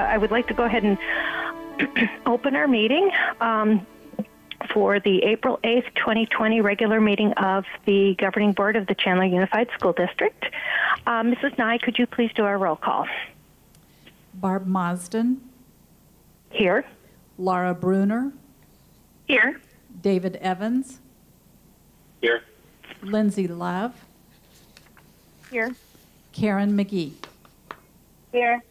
I would like to go ahead and open our meeting for the April 8th, 2020 regular meeting of the Governing Board of the Chandler Unified School District. Mrs. Nye, could you please do our roll call? Barb Mosden. Here. Laura Bruner. Here. David Evans. Here. Lindsay Love. Here. Karen McGee. Here.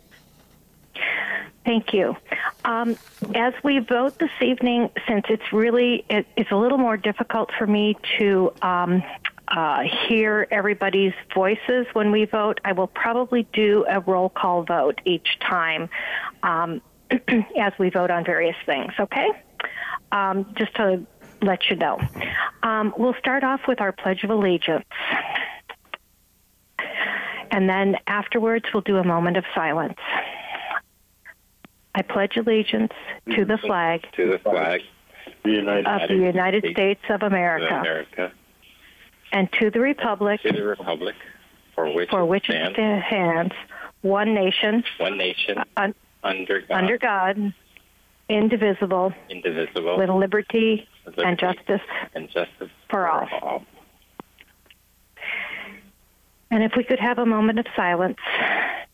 Thank you. As we vote this evening, since it's a little more difficult for me to hear everybody's voices when we vote, I will probably do a roll call vote each time as we vote on various things, okay? Just to let you know. We'll start off with our Pledge of Allegiance. And then afterwards, we'll do a moment of silence. I pledge allegiance to the flag, of the United States of America, and to the republic, for which it stands, one nation, under God, indivisible, with liberty and justice for all. And if we could have a moment of silence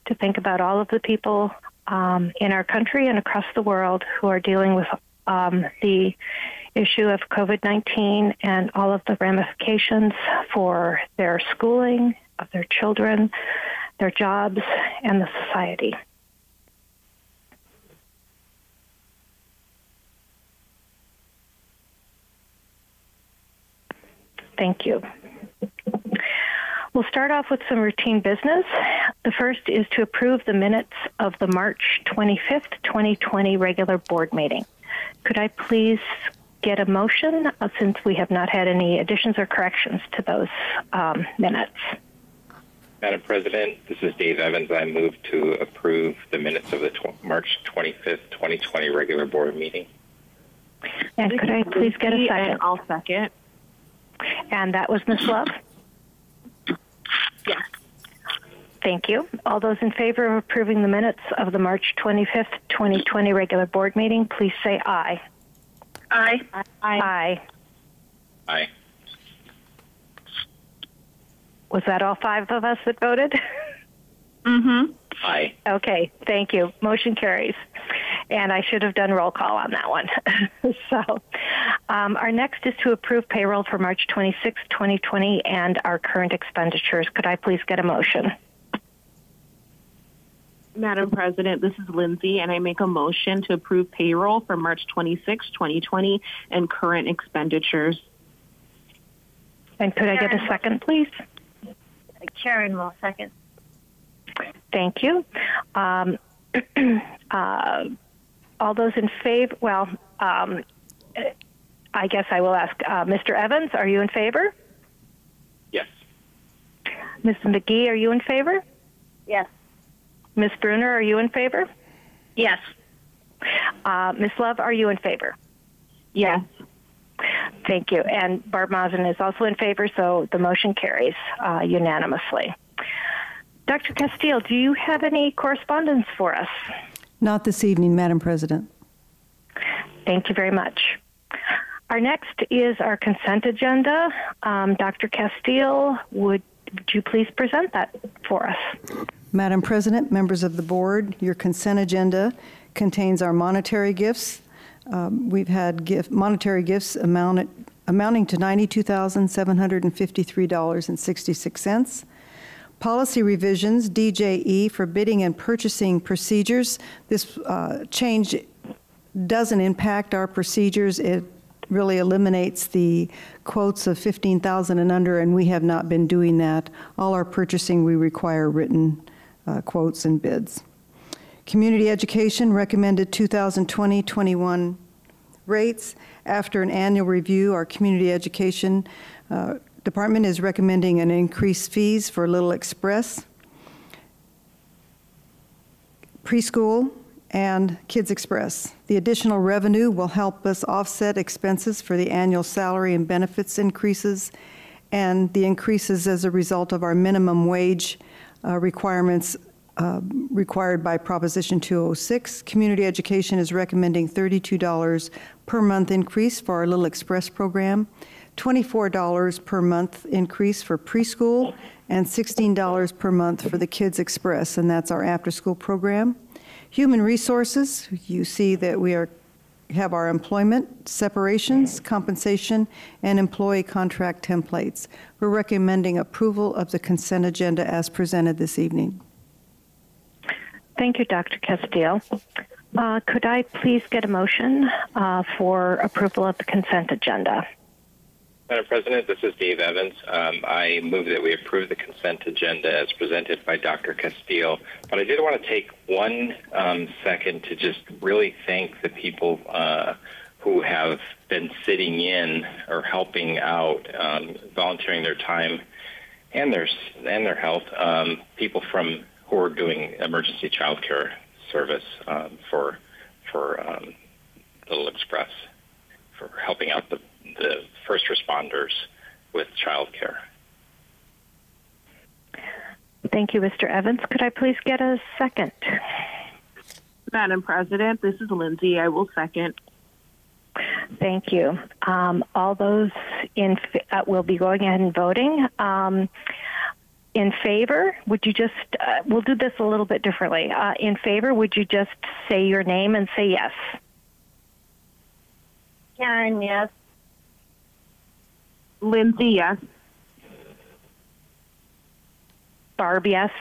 to think about all of the people in our country and across the world who are dealing with the issue of COVID-19 and all of the ramifications for their schooling, of their children, their jobs, and the society. Thank you. We'll start off with some routine business. The first is to approve the minutes of the March 25th, 2020 regular board meeting. Could I please get a motion since we have not had any additions or corrections to those minutes? Madam President, this is Dave Evans. I move to approve the minutes of the March 25th, 2020 regular board meeting. And could I please get a second? I'll second. And that was Ms. Love? Yes. Thank you. All those in favor of approving the minutes of the March 25th, 2020 regular board meeting, please say aye. Aye. Aye. Aye. Was that all five of us that voted? Mm-hmm. Aye. Okay, thank you. Motion carries. And I should have done roll call on that one. So our next is to approve payroll for March 26, 2020 and our current expenditures. Could I please get a motion? Madam President, this is Lindsay, and I make a motion to approve payroll for March 26, 2020 and current expenditures. And could I get a second, please? Karen will second. Thank you. All those in favor, well, I guess I will ask Mr. Evans, are you in favor? Yes. Ms. McGee, are you in favor? Yes. Ms. Bruner, are you in favor? Yes. Ms. Love, are you in favor? Yes. Thank you. And Barb Mosden is also in favor, so the motion carries unanimously. Dr. Castile, do you have any correspondence for us? Not this evening, Madam President. Thank you very much. Our next is our consent agenda. Dr. Castile, would you please present that for us? Madam President, members of the board, your consent agenda contains our monetary gifts. We've had monetary gifts amounting to $92,753.66. Policy revisions, DJE, for bidding and purchasing procedures. This change doesn't impact our procedures. It really eliminates the quotes of $15,000 and under, and we have not been doing that. All our purchasing, we require written quotes and bids. Community education recommended 2020-21 rates. After an annual review, our community education department is recommending an increased fees for Little Express, preschool, and Kids Express. The additional revenue will help us offset expenses for the annual salary and benefits increases and the increases as a result of our minimum wage requirements required by Proposition 206. Community Education is recommending $32 per month increase for our Little Express program, $24 per month increase for preschool, and $16 per month for the Kids Express, and that's our after-school program. Human Resources, you see that we have our employment, separations, compensation, and employee contract templates. We're recommending approval of the consent agenda as presented this evening. Thank you, Dr. Castillo. Could I please get a motion for approval of the consent agenda? Madam President, this is Dave Evans. I move that we approve the consent agenda as presented by Dr. Castillo. But I did want to take one second to just really thank the people who have been sitting in or helping out, volunteering their time and their health. People who are doing emergency child care service for Little Express, for helping out the first responders with child care. Thank you, Mr. Evans. Could I please get a second? Madam President, this is Lindsay. I will second. Thank you. All those we'll be going ahead and voting. In favor, would you just, we'll do this a little bit differently. In favor, would you just say your name and say yes? Karen, yes. Lindsay, yes. Barb, yes.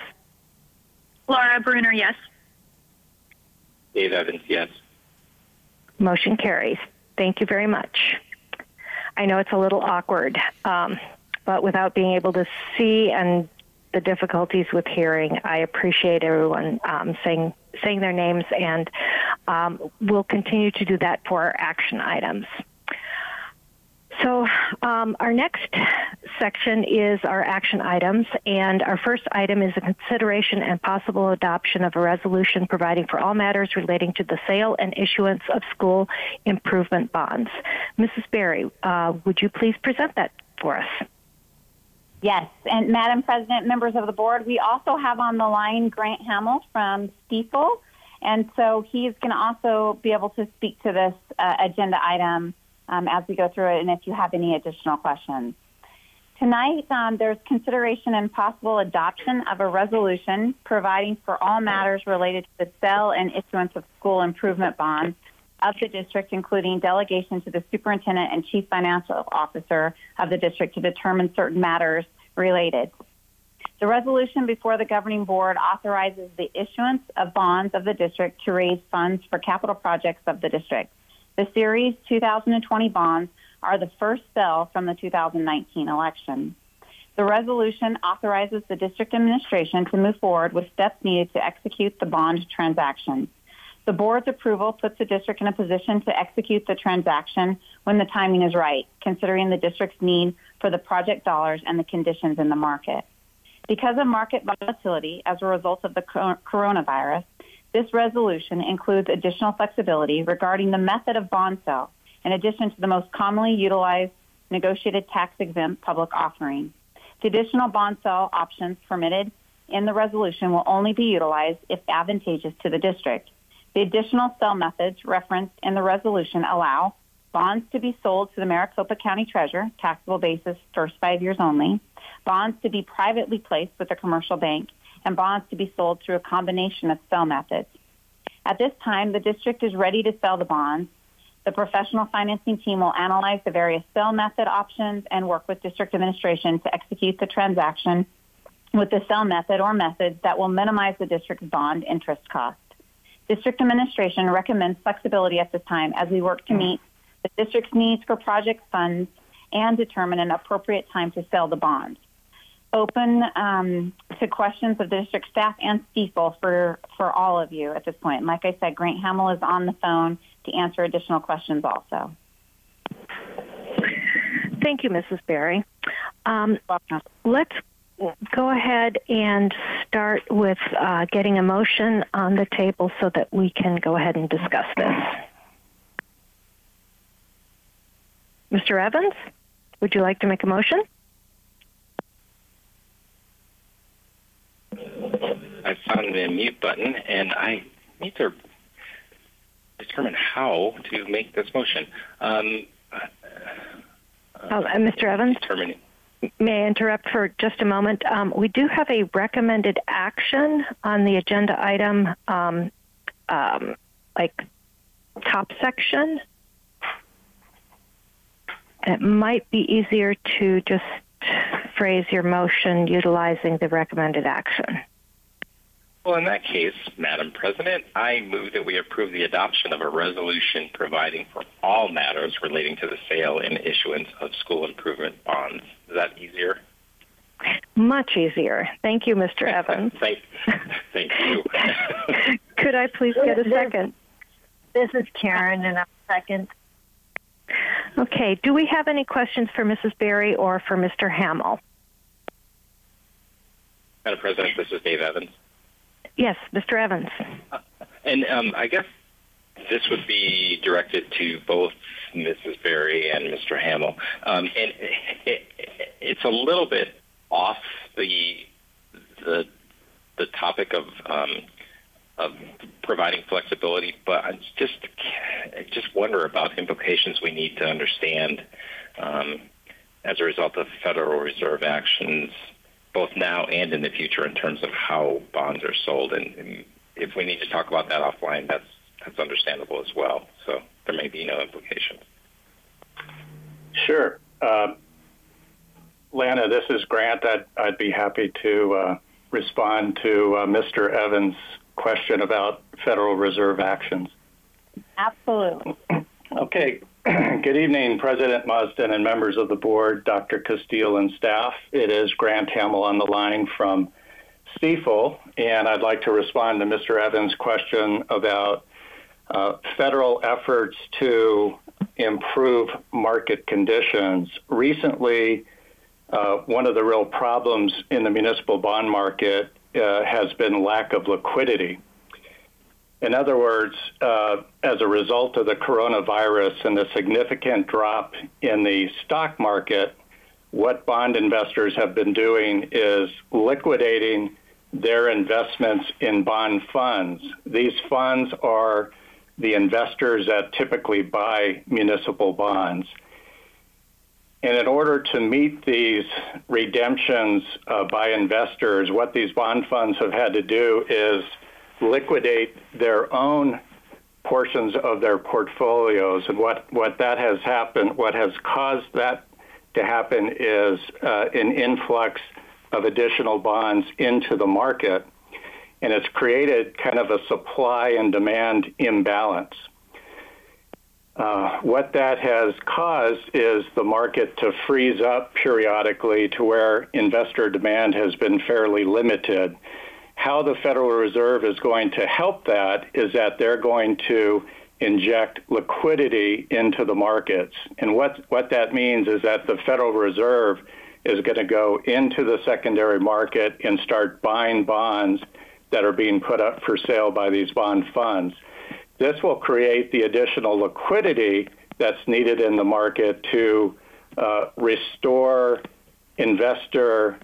Laura Bruner, yes. Dave Evans, yes. Motion carries. Thank you very much. I know it's a little awkward, but without being able to see and the difficulties with hearing, I appreciate everyone saying their names, and we'll continue to do that for our action items. So our next section is our action items, and our first item is a consideration and possible adoption of a resolution providing for all matters relating to the sale and issuance of school improvement bonds. Mrs. Berry, would you please present that for us? Yes, and Madam President, members of the board, we also have on the line Grant Hamill from Stiefel, and so he's going to also be able to speak to this agenda item as we go through it, and if you have any additional questions. Tonight, there's consideration and possible adoption of a resolution providing for all matters related to the sale and issuance of school improvement bonds of the district, including delegation to the superintendent and chief financial officer of the district to determine certain matters related. The resolution before the governing board authorizes the issuance of bonds of the district to raise funds for capital projects of the district. The Series 2020 bonds are the first sale from the 2019 election. The resolution authorizes the district administration to move forward with steps needed to execute the bond transaction. The board's approval puts the district in a position to execute the transaction when the timing is right, considering the district's need for the project dollars and the conditions in the market. Because of market volatility as a result of the coronavirus, this resolution includes additional flexibility regarding the method of bond sale, in addition to the most commonly utilized negotiated tax-exempt public offering. The additional bond sale options permitted in the resolution will only be utilized if advantageous to the district. The additional sale methods referenced in the resolution allow bonds to be sold to the Maricopa County Treasurer, taxable basis, first 5 years only, bonds to be privately placed with a commercial bank, and bonds to be sold through a combination of sale methods. At this time, the district is ready to sell the bonds. The professional financing team will analyze the various sale method options and work with district administration to execute the transaction with the sale method or methods that will minimize the district's bond interest cost. District administration recommends flexibility at this time as we work to meet the district's needs for project funds and determine an appropriate time to sell the bonds. Open to questions of the district staff and Stiefel for all of you at this point. And like I said, Grant Hamill is on the phone to answer additional questions also. Thank you, Mrs. Berry. Let's go ahead and start with getting a motion on the table so that we can go ahead and discuss this. Mr. Evans, would you like to make a motion? I found me a mute button, and I need to determine how to make this motion. Mr. Evans? May I interrupt for just a moment? We do have a recommended action on the agenda item, top section. It might be easier to just phrase your motion utilizing the recommended action. Well, in that case, Madam President, I move that we approve the adoption of a resolution providing for all matters relating to the sale and issuance of school improvement bonds. Is that easier? Much easier. Thank you, Mr. Evans. Thank you. Could I please get a second? This is Karen, and I'm second. Okay. Do we have any questions for Mrs. Berry or for Mr. Hamill? Madam President, this is Dave Evans. Yes, Mr. Evans. And I guess this would be directed to both Mrs. Berry and Mr. Hamill. And it's a little bit off the topic of providing flexibility, but I just wonder about implications we need to understand as a result of Federal Reserve actions, both now and in the future, in terms of how bonds are sold. And if we need to talk about that offline, that's understandable as well. So there may be no implications. Sure. Lana, this is Grant. I'd be happy to respond to Mr. Evans' question about Federal Reserve actions. Absolutely. Okay. Good evening, President Marsden and members of the board, Dr. Castile and staff. It is Grant Hamill on the line from Stifel, and I'd like to respond to Mr. Evans' question about federal efforts to improve market conditions. Recently, one of the real problems in the municipal bond market has been lack of liquidity. In other words, as a result of the coronavirus and the significant drop in the stock market, what bond investors have been doing is liquidating their investments in bond funds. These funds are the investors that typically buy municipal bonds. And in order to meet these redemptions by investors, what these bond funds have had to do is liquidate their own portions of their portfolios. And what that has happened, what has caused that to happen is an influx of additional bonds into the market. And it's created kind of a supply and demand imbalance. What that has caused is the market to freeze up periodically to where investor demand has been fairly limited. How the Federal Reserve is going to help that is that they're going to inject liquidity into the markets. And what that means is that the Federal Reserve is going to go into the secondary market and start buying bonds that are being put up for sale by these bond funds. This will create the additional liquidity that's needed in the market to restore investor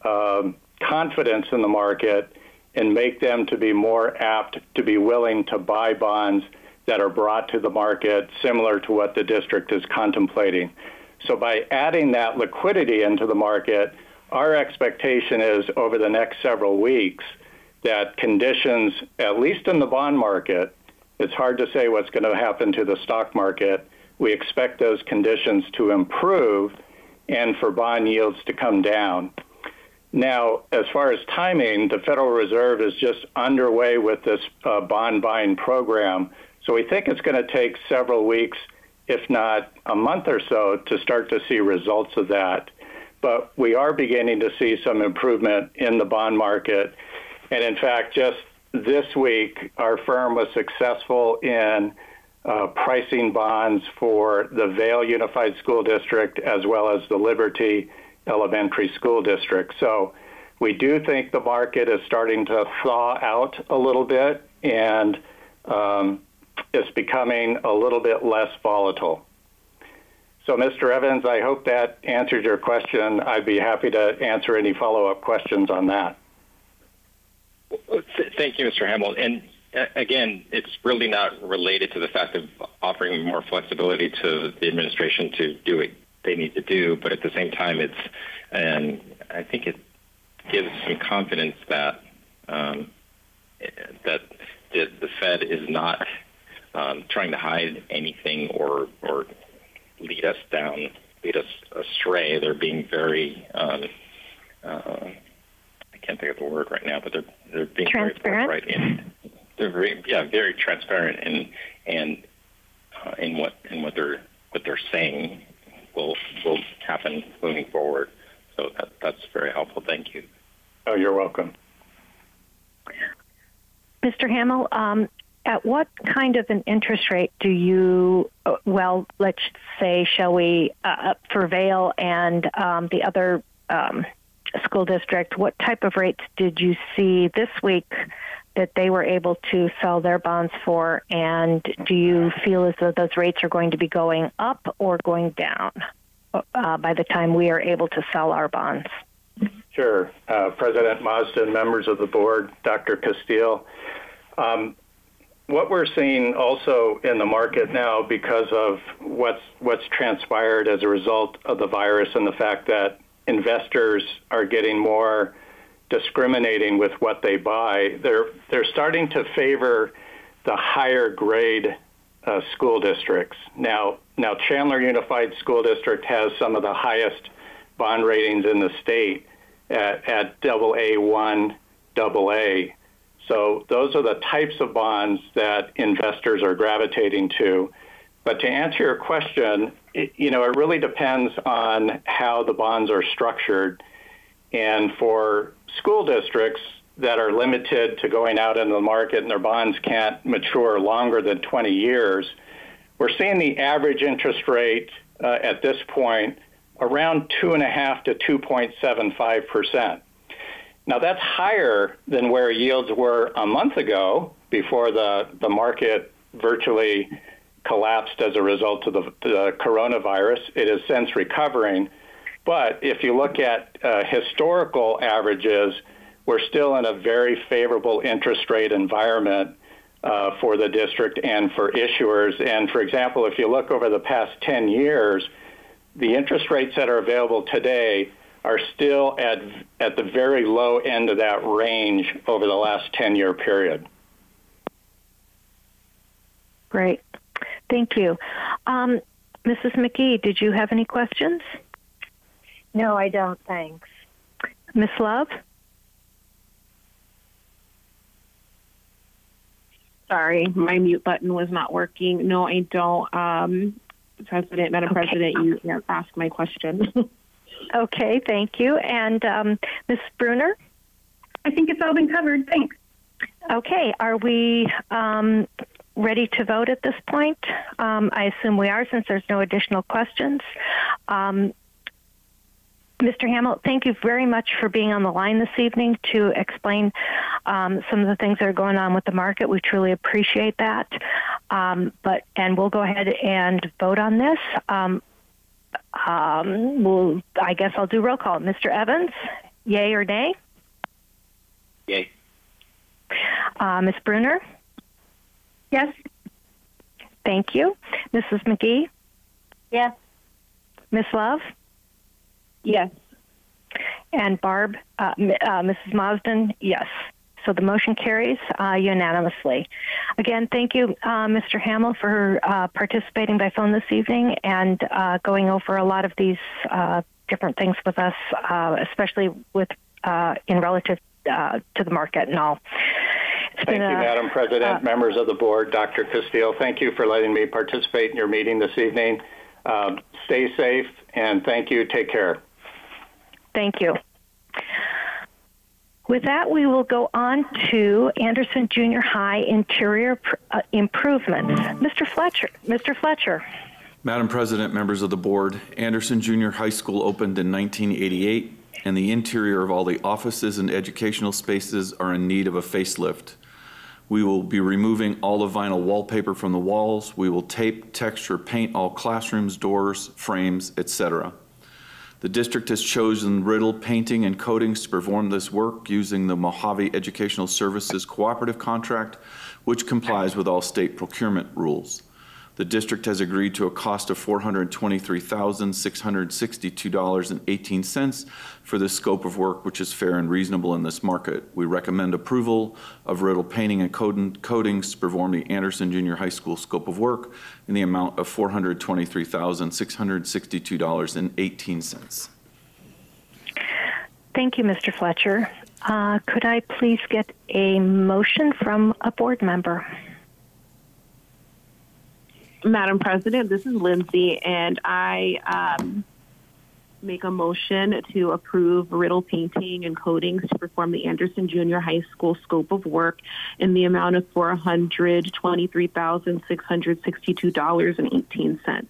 confidence in the market and make them to be more apt to be willing to buy bonds that are brought to the market, similar to what the district is contemplating. So by adding that liquidity into the market, our expectation is over the next several weeks that conditions, at least in the bond market, it's hard to say what's going to happen to the stock market. We expect those conditions to improve and for bond yields to come down. Now, as far as timing, the Federal Reserve is just underway with this bond buying program. So we think it's going to take several weeks, if not a month or so, to start to see results of that. But we are beginning to see some improvement in the bond market. And in fact, just this week, our firm was successful in pricing bonds for the Vail Unified School District as well as the Liberty Elementary School District. So we do think the market is starting to thaw out a little bit, and it's becoming a little bit less volatile. So, Mr. Evans, I hope that answered your question. I'd be happy to answer any follow-up questions on that. Thank you, Mr. Hamill. And again, it's really not related to the fact of offering more flexibility to the administration to do what they need to do, but at the same time, I think it gives some confidence that that the Fed is not trying to hide anything or lead us astray. They're being very I can't think of the word right now, but they're being transparent. Very forthright and they're very transparent in what they're saying will happen moving forward. So that's very helpful. Thank you. Oh, you're welcome. Mr. Hamill, at what kind of an interest rate do you, well, let's say, shall we, for Vail and the other school district, what type of rates did you see this week that they were able to sell their bonds for? And do you feel as though those rates are going to be going up or going down by the time we are able to sell our bonds? Sure. President Marsden, members of the board, Dr. Castile. What we're seeing also in the market now, because of what's transpired as a result of the virus and the fact that investors are getting more discriminating with what they buy, they're starting to favor the higher grade school districts. Now Chandler Unified School District has some of the highest bond ratings in the state at AA1, AA. So those are the types of bonds that investors are gravitating to. But to answer your question, it really depends on how the bonds are structured. And for school districts that are limited to going out into the market and their bonds can't mature longer than 20 years, we're seeing the average interest rate at this point around 2.5% to 2.75%. Now, that's higher than where yields were a month ago before the market virtually collapsed as a result of the coronavirus. It is since recovering. But if you look at historical averages, we're still in a very favorable interest rate environment for the district and for issuers. And, for example, if you look over the past 10 years, the interest rates that are available today are still at the very low end of that range over the last 10-year period. Great. Thank you. Mrs. McGee, did you have any questions? No, I don't, thanks. Ms. Love? Sorry, my mute button was not working. No, I don't. Madam President, you asked my question. Okay, thank you. And Ms. Bruner? I think it's all been covered. Thanks. Okay, are we ready to vote at this point? I assume we are, since there's no additional questions. Mr. Hamill, thank you very much for being on the line this evening to explain some of the things that are going on with the market. We truly appreciate that. And we'll go ahead and vote on this. I guess I'll do roll call. Mr. Evans, yay or nay? Yay. Ms. Bruner? Yes. Thank you. Mrs. McGee? Yes. Ms. Love? Yes. And Barb, Mrs. Marsden, yes. So the motion carries unanimously. Again, thank you, Mr. Hamill, for participating by phone this evening and going over a lot of these different things with us, especially with in relative to the market and all. Thank you, Madam President, members of the board, Dr. Castile. Thank you for letting me participate in your meeting this evening. Stay safe, and thank you. Take care. Thank you. With that, we will go on to Anderson Junior High interior improvements. Mr. Fletcher. Madam President, members of the board, Anderson Junior High School opened in 1988, and the interior of all the offices and educational spaces are in need of a facelift. We will be removing all the vinyl wallpaper from the walls. We will tape, texture, paint all classrooms, doors, frames, etc. The district has chosen Riddle Painting and Coatings to perform this work using the Mojave Educational Services Cooperative Contract, which complies with all state procurement rules. The district has agreed to a cost of $423,662.18 for this scope of work, which is fair and reasonable in this market. We recommend approval of Riddle Painting and Coatings to perform the Anderson Junior High School scope of work in the amount of $423,662.18. Thank you, Mr. Fletcher. Could I please get a motion from a board member? Madam President, this is Lindsay, and I make a motion to approve Riddle Painting and Coatings to perform the Anderson Junior High School scope of work in the amount of $423,662.18.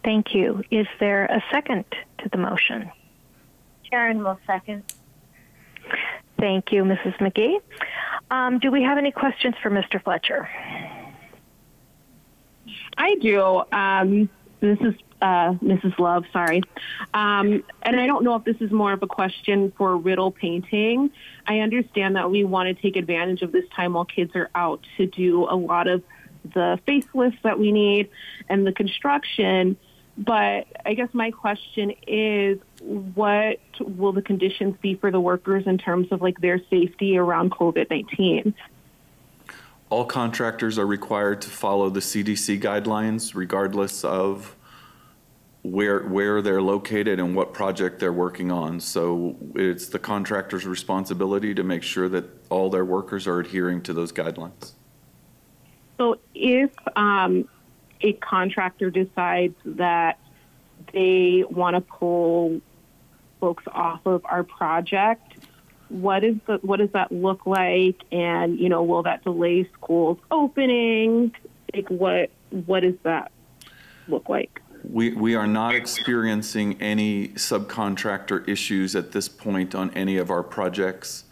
Thank you. Is there a second to the motion? Karen will second. Thank you, Mrs. McGee. Do we have any questions for Mr. Fletcher? I do. This is Mrs. Love, sorry. And I don't know if this is more of a question for Riddle Painting. I understand that we want to take advantage of this time while kids are out to do a lot of the facelifts that we need and the construction. But I guess my question is, what will the conditions be for the workers in terms of like their safety around COVID-19? All contractors are required to follow the CDC guidelines regardless of where they're located and what project they're working on. So it's the contractor's responsibility to make sure that all their workers are adhering to those guidelines. So if a contractor decides that they want to pull folks off of our project, what does that look like? And, you know, will that delay schools opening? Like what does that look like? We are not experiencing any subcontractor issues at this point on any of our projects.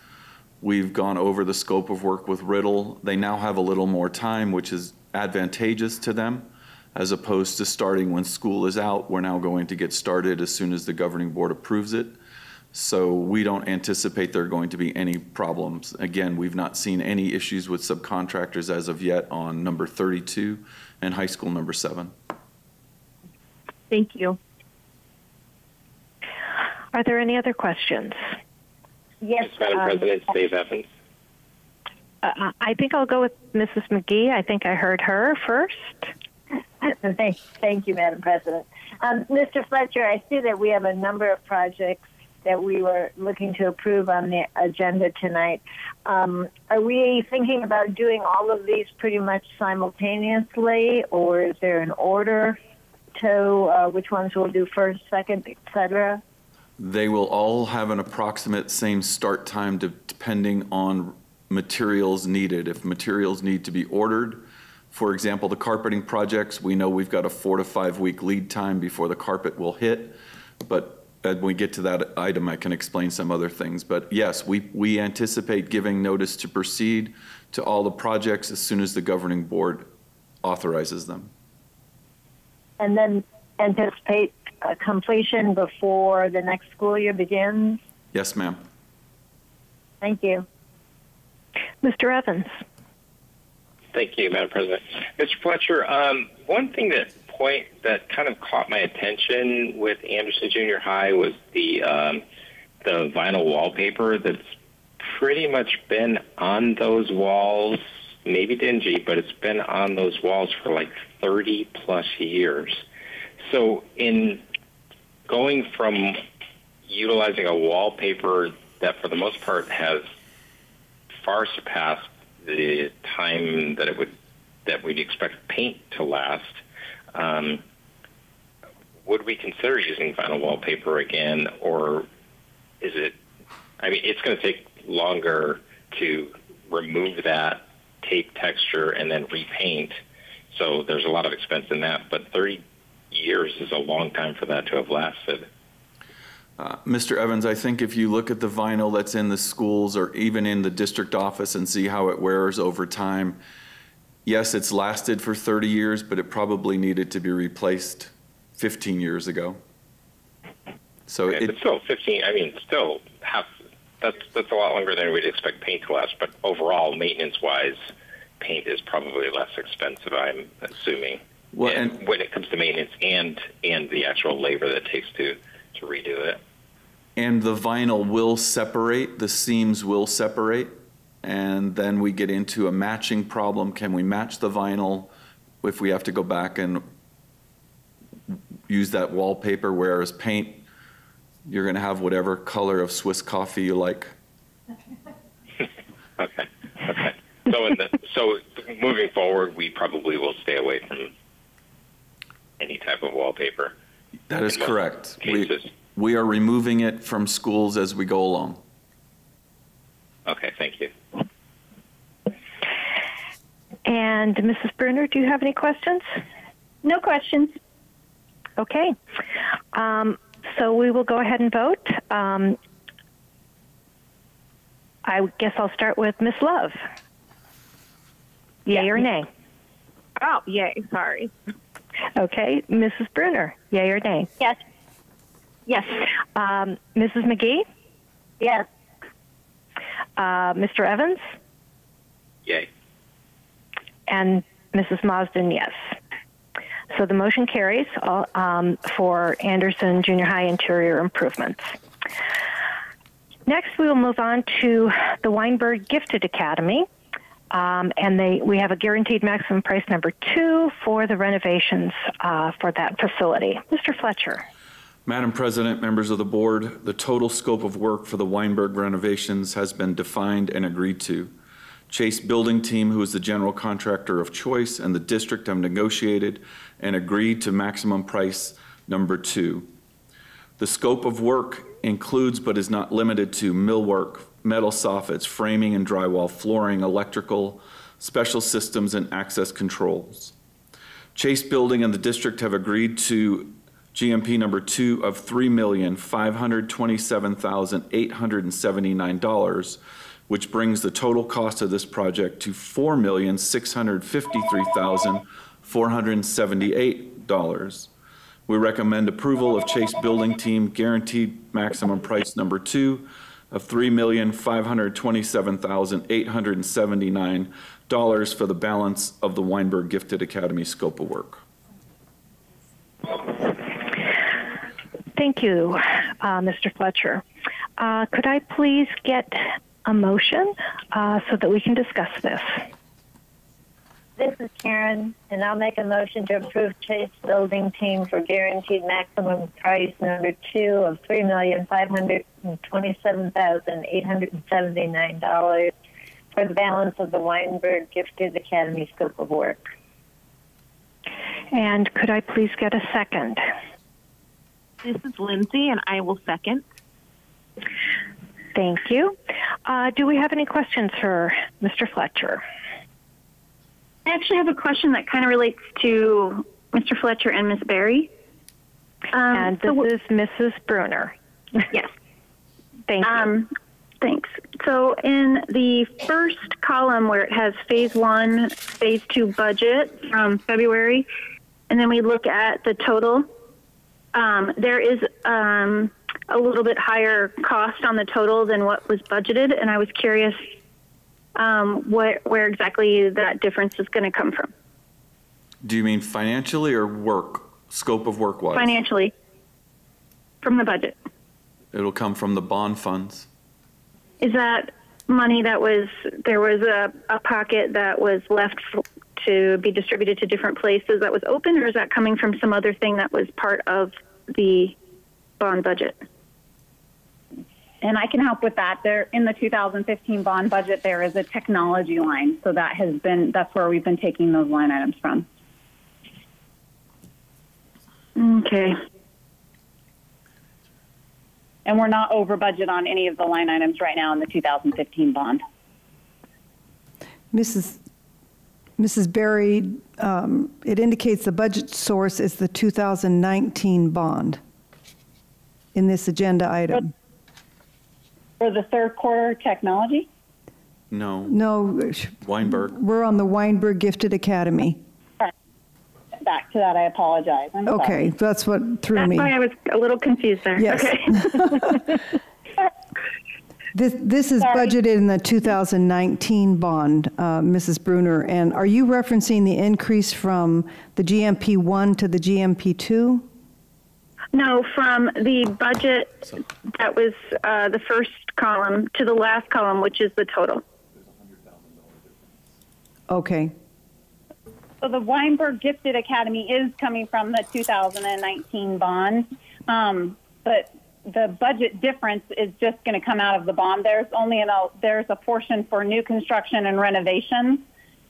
We've gone over the scope of work with Riddle. They now have a little more time, which is advantageous to them, as opposed to starting when school is out. We're now going to get started as soon as the governing board approves it. So we don't anticipate there are going to be any problems. Again, we've not seen any issues with subcontractors as of yet on number 32 and high school number 7. Thank you. Are there any other questions? Yes, Madam President, Dave Evans. I think I'll go with Mrs. McGee. I think I heard her first. Thank you, Madam President. Mr. Fletcher, I see that we have a number of projects that we were looking to approve on the agenda tonight. Are we thinking about doing all of these pretty much simultaneously, or is there an order to which ones we'll do first, second, et cetera? They will all have an approximate same start time depending on materials needed. If materials need to be ordered, for example, the carpeting projects, we know we've got a 4 to 5 week lead time before the carpet will hit, but when we get to that item, I can explain some other things. But yes, we anticipate giving notice to proceed to all the projects as soon as the governing board authorizes them. And then anticipate completion before the next school year begins? Yes, ma'am. Thank you. Mr. Evans. Thank you, Madam President. Mr. Fletcher, one thing that kind of caught my attention with Anderson Junior High was the vinyl wallpaper that's pretty much been on those walls, maybe dingy, but it's been on those walls for like 30 plus years. So in going from utilizing a wallpaper that for the most part has far surpassed the time that we'd expect paint to last, would we consider using vinyl wallpaper again, or is it, I mean, it's going to take longer to remove that tape texture and then repaint, so there's a lot of expense in that, but 30 years is a long time for that to have lasted. Mr. Evans, I think if you look at the vinyl that's in the schools or even in the district office and see how it wears over time, yes, it's lasted for 30 years, but it probably needed to be replaced 15 years ago. So Okay, but still 15, I mean, still half, that's a lot longer than we'd expect paint to last, but overall, maintenance-wise, paint is probably less expensive, I'm assuming. Well, and when it comes to maintenance and the actual labor that it takes to redo it. And the vinyl will separate, the seams will separate, and then we get into a matching problem. Can we match the vinyl if we have to go back and use that wallpaper, whereas paint, you're going to have whatever color of Swiss coffee you like. Okay. So moving forward, we probably will stay away from any type of wallpaper. That is correct. Cases. We are removing it from schools as we go along. Okay, thank you. And Mrs. Bruner, do you have any questions? No questions. Okay. So we will go ahead and vote. I guess I'll start with Ms. Love. Yay or nay? Oh, yay. Sorry. Okay. Mrs. Bruner, yay or nay? Yes. Yes. Mrs. McGee? Yes. Mr. Evans? Yay. And Mrs. Marsden, yes. So the motion carries for Anderson Junior High interior improvements. Next, we will move on to the Weinberg Gifted Academy. We have a guaranteed maximum price number 2 for the renovations for that facility. Mr. Fletcher. Madam President, members of the board, the total scope of work for the Weinberg renovations has been defined and agreed to. Chase Building Team, who is the general contractor of choice, and the district have negotiated and agreed to maximum price number 2. The scope of work includes but is not limited to millwork, metal soffits, framing and drywall, flooring, electrical, special systems, and access controls. Chase Building and the district have agreed to GMP number 2 of $3,527,879, which brings the total cost of this project to $4,653,478. We recommend approval of Chase Building Team guaranteed maximum price number 2 of $3,527,879 for the balance of the Weinberg Gifted Academy scope of work. Thank you, Mr. Fletcher. Could I please get a motion so that we can discuss this? This is Karen, and I'll make a motion to approve Chase Building Team for guaranteed maximum price number 2 of $3,527,879 for the balance of the Weinberg Gifted Academy scope of work. And could I please get a second? This is Lindsay, and I will second. Thank you. Do we have any questions for Mr. Fletcher? I actually have a question that kind of relates to Mr. Fletcher and Ms. Berry. And this is Mrs. Bruner. Yes. Thank you. Thanks. So in the first column where it has phase 1, phase 2 budget from February, and then we look at the total, there is a little bit higher cost on the total than what was budgeted, and I was curious where exactly that difference is going to come from. Do you mean financially or work, scope of work wise? Financially, from the budget. It'll come from the bond funds. Is that money there was a pocket that was left to be distributed to different places that was open, or is that coming from some other thing that was part of the bond budget? And I can help with that. There, in the 2015 bond budget, there is a technology line. So that's where we've been taking those line items from. Okay. And we're not over budget on any of the line items right now in the 2015 bond. Mrs. Berry, it indicates the budget source is the 2019 bond in this agenda item. For the third quarter technology? No. No. Weinberg. We're on the Weinberg Gifted Academy. back to that. I apologize. I'm Okay, sorry. that's what threw That's me. why I was a little confused there. Yes. Okay. This is Sorry. budgeted in the 2019 bond, Mrs. Bruner, and are you referencing the increase from the GMP 1 to the GMP 2? No, from the budget that was the first column to the last column, which is the total. Okay, So the Weinberg Gifted Academy is coming from the 2019 bond, but the budget difference is just going to come out of the bond. There's a portion for new construction and renovations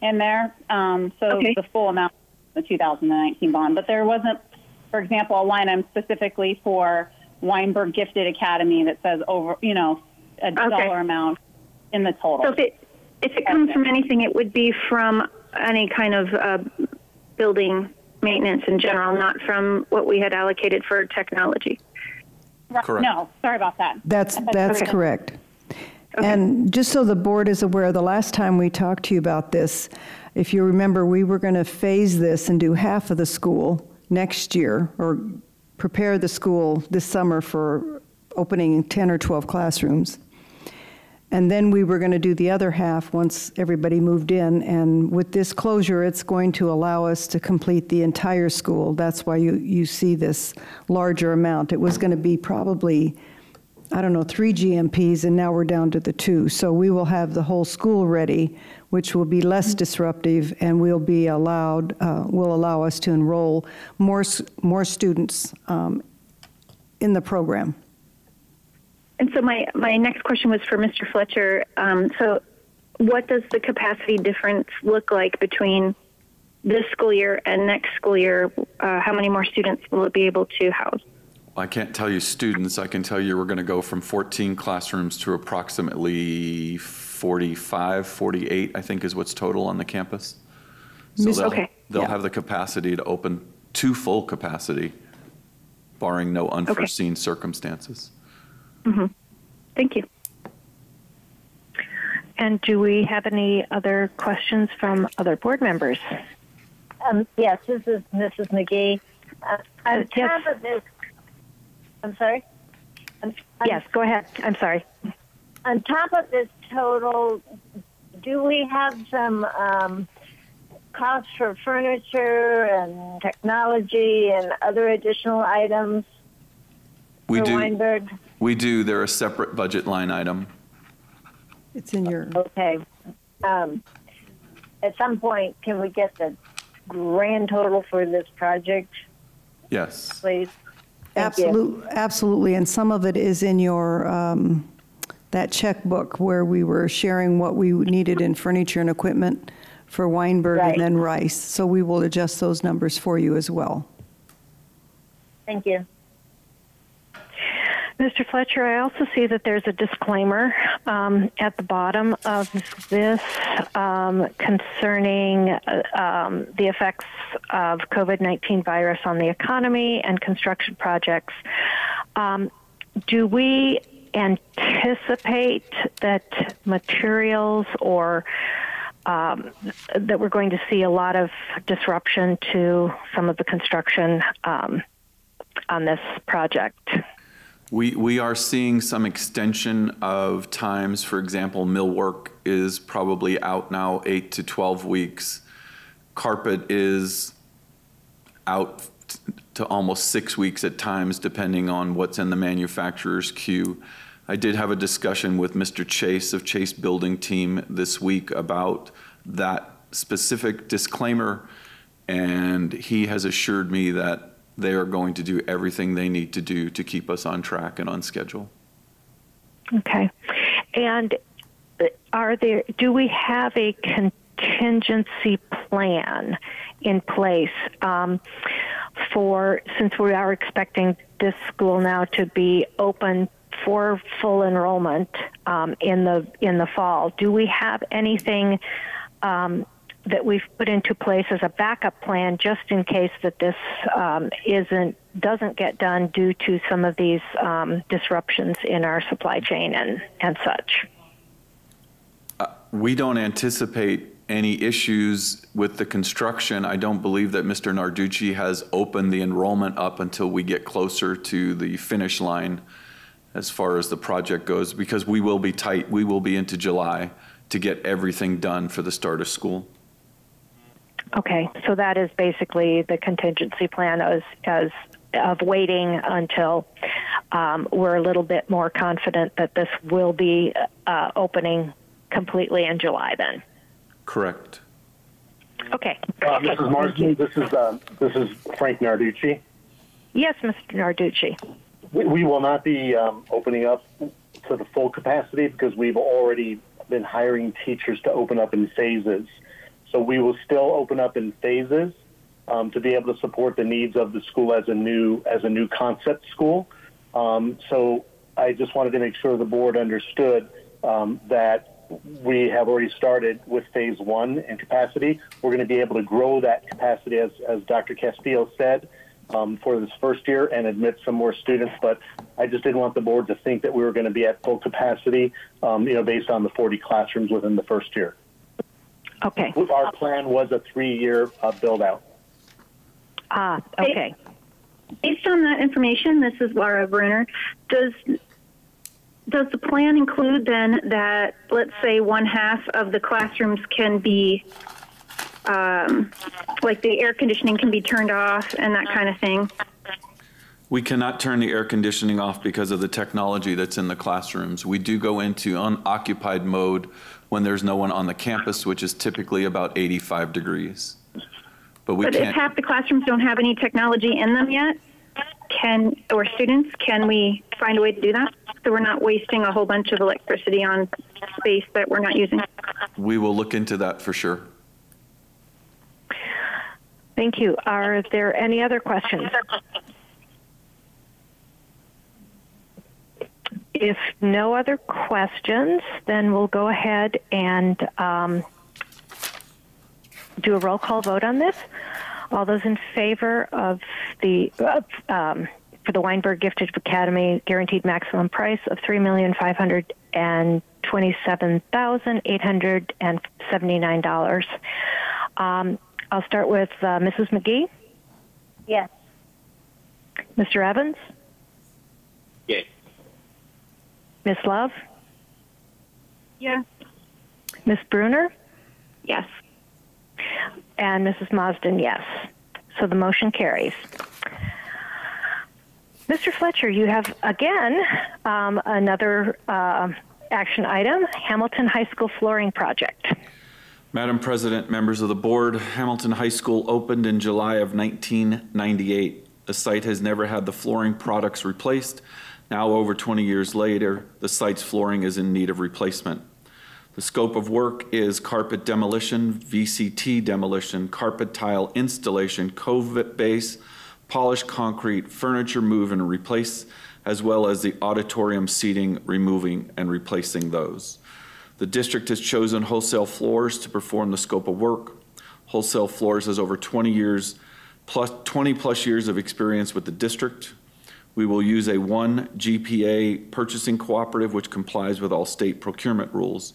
in there, the full amount of the 2019 bond. But there wasn't, for example, a line item specifically for Weinberg Gifted Academy that says a dollar amount in the total. So if it comes from anything, it would be from any kind of building maintenance in general, not from what we had allocated for technology. Correct. No, sorry about that. that's correct. Okay. And just so the board is aware, the last time we talked to you about this, if you remember, we were going to phase this and do half of the school next year, or prepare the school this summer for opening 10 or 12 classrooms. And then we were going to do the other half once everybody moved in. And with this closure, it's going to allow us to complete the entire school. That's why you see this larger amount. It was going to be probably, 3 GMPs, and now we're down to the 2. So we will have the whole school ready, which will be less disruptive, and will allow us to enroll more students in the program. And so my next question was for Mr. Fletcher. So what does the capacity difference look like between this school year and next school year? How many more students will it be able to house? I can't tell you students. I can tell you we're going to go from 14 classrooms to approximately 45, 48, I think is what's total on the campus. So they'll have the capacity to open to full capacity, barring no unforeseen circumstances. Mm-hmm. Thank you. And do we have any other questions from other board members? Yes, this is Mrs. McGee. On top of this, I'm sorry? Yes, go ahead. I'm sorry. On top of this total, do we have some costs for furniture and technology and other additional items We for do. Weinberg? We do. They're a separate budget line item. It's in your... Okay. At some point, can we get the grand total for this project, Yes. please? Thank you. Absolutely, and some of it is in your, that checkbook where we were sharing what we needed in furniture and equipment for Weinberg Right. and then Rice. So we will adjust those numbers for you as well. Thank you. Mr. Fletcher, I also see that there's a disclaimer at the bottom of this concerning the effects of COVID-19 virus on the economy and construction projects. Do we anticipate that materials or that we're going to see a lot of disruption to some of the construction on this project? We are seeing some extension of times. For example, millwork is probably out now 8 to 12 weeks. Carpet is out to almost 6 weeks at times, depending on what's in the manufacturer's queue. I did have a discussion with Mr. Chase of Chase Building Team this week about that specific disclaimer, and he has assured me that they are going to do everything they need to do to keep us on track and on schedule. Okay. And do we have a contingency plan in place since we are expecting this school now to be open for full enrollment in the fall? Do we have anything that we've put into place as a backup plan just in case that this doesn't get done due to some of these disruptions in our supply chain and such? We don't anticipate any issues with the construction, I don't believe that Mr. Narducci has opened the enrollment up until we get closer to the finish line as far as the project goes, because we will be tight. We will be into July to get everything done for the start of school. Okay, so that is basically the contingency plan of waiting until we're a little bit more confident that this will be opening completely in July then. Correct. Okay. Mrs. Marsden, this is Frank Narducci. Yes, Mr. Narducci. We will not be opening up to the full capacity because we've already been hiring teachers to open up in phases. So we will still open up in phases to be able to support the needs of the school as a new concept school. So I just wanted to make sure the board understood that we have already started with phase one in capacity. We're going to be able to grow that capacity, as Dr. Castillo said, for this first year and admit some more students. But I just didn't want the board to think that we were going to be at full capacity, based on the 40 classrooms within the first year. Okay. Our plan was a 3-year build out. Okay. Based on that information, this is Laura Bruner. Does the plan include then that, let's say, 1/2 of the classrooms can be, like the air conditioning can be turned off and that kind of thing? We cannot turn the air conditioning off because of the technology that's in the classrooms. We do go into unoccupied mode when there's no one on the campus, which is typically about 85 degrees. But if half the classrooms don't have any technology in them yet, can we find a way to do that so we're not wasting a whole bunch of electricity on space that we're not using? We will look into that for sure. Thank you. Are there any other questions? If no other questions, then we'll go ahead and do a roll call vote on this. All those in favor of for the Weinberg Gifted Academy guaranteed maximum price of $3,527,879. I'll start with Mrs. McGee. Yes. Mr. Evans? Yay. Ms. Love? Yes. Ms. Bruner? Yes. And Mrs. Marsden, yes. So the motion carries. Mr. Fletcher, you have, again, another action item, Hamilton High School flooring project. Madam President, members of the board, Hamilton High School opened in July of 1998. The site has never had the flooring products replaced. Now, over 20 years later, the site's flooring is in need of replacement. The scope of work is carpet demolition, VCT demolition, carpet tile installation, cove base, polished concrete, furniture move and replace, as well as the auditorium seating, removing and replacing those. The district has chosen Wholesale Floors to perform the scope of work. Wholesale Floors has over 20 plus years of experience with the district. We will use a 1 GPA purchasing cooperative which complies with all state procurement rules.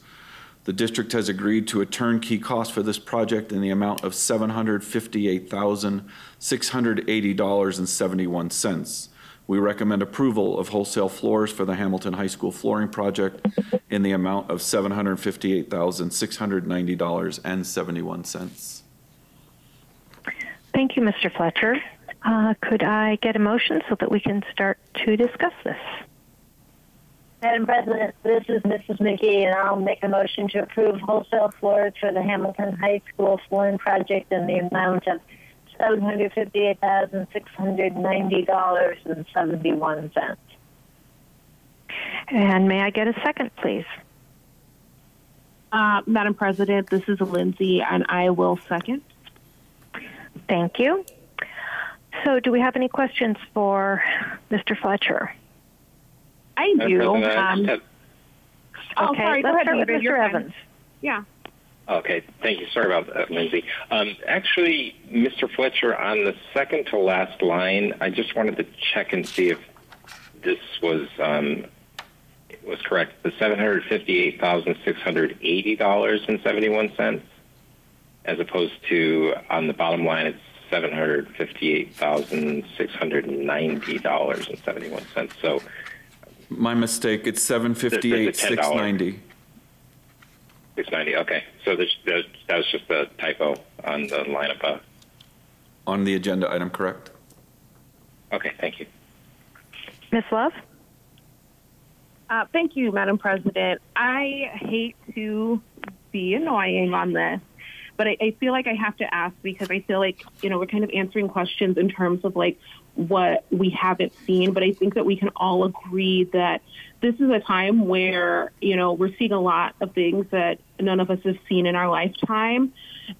The district has agreed to a turnkey cost for this project in the amount of $758,680.71. We recommend approval of Wholesale Floors for the Hamilton High School flooring project in the amount of $758,690.71. Thank you, Mr. Fletcher. Could I get a motion so that we can start to discuss this? Madam President, this is Mrs. McGee, and I'll make a motion to approve Wholesale Floors for the Hamilton High School flooring project in the amount of $758,690.71. And may I get a second, please? Madam President, this is Lindsay, and I will second. Thank you. So do we have any questions for Mr. Fletcher? I do. Okay, sorry, let's go start ahead, with David. Mr. Evans. Yeah. Okay, thank you. Sorry about that, Lindsay. Actually, Mr. Fletcher, on the second to last line, I just wanted to check and see if this was correct. The $758,680.71. as opposed to on the bottom line, it's $758,690.71. So my mistake. It's $758,690. 690. Okay, so that was just a typo on the line above. On the agenda item, correct? Okay, thank you. Ms. Love? Thank you, Madam President. I hate to be annoying on this, but I feel like I have to ask because I feel like, we're kind of answering questions in terms of like what we haven't seen. But I think that we can all agree that this is a time where, we're seeing a lot of things that none of us have seen in our lifetime.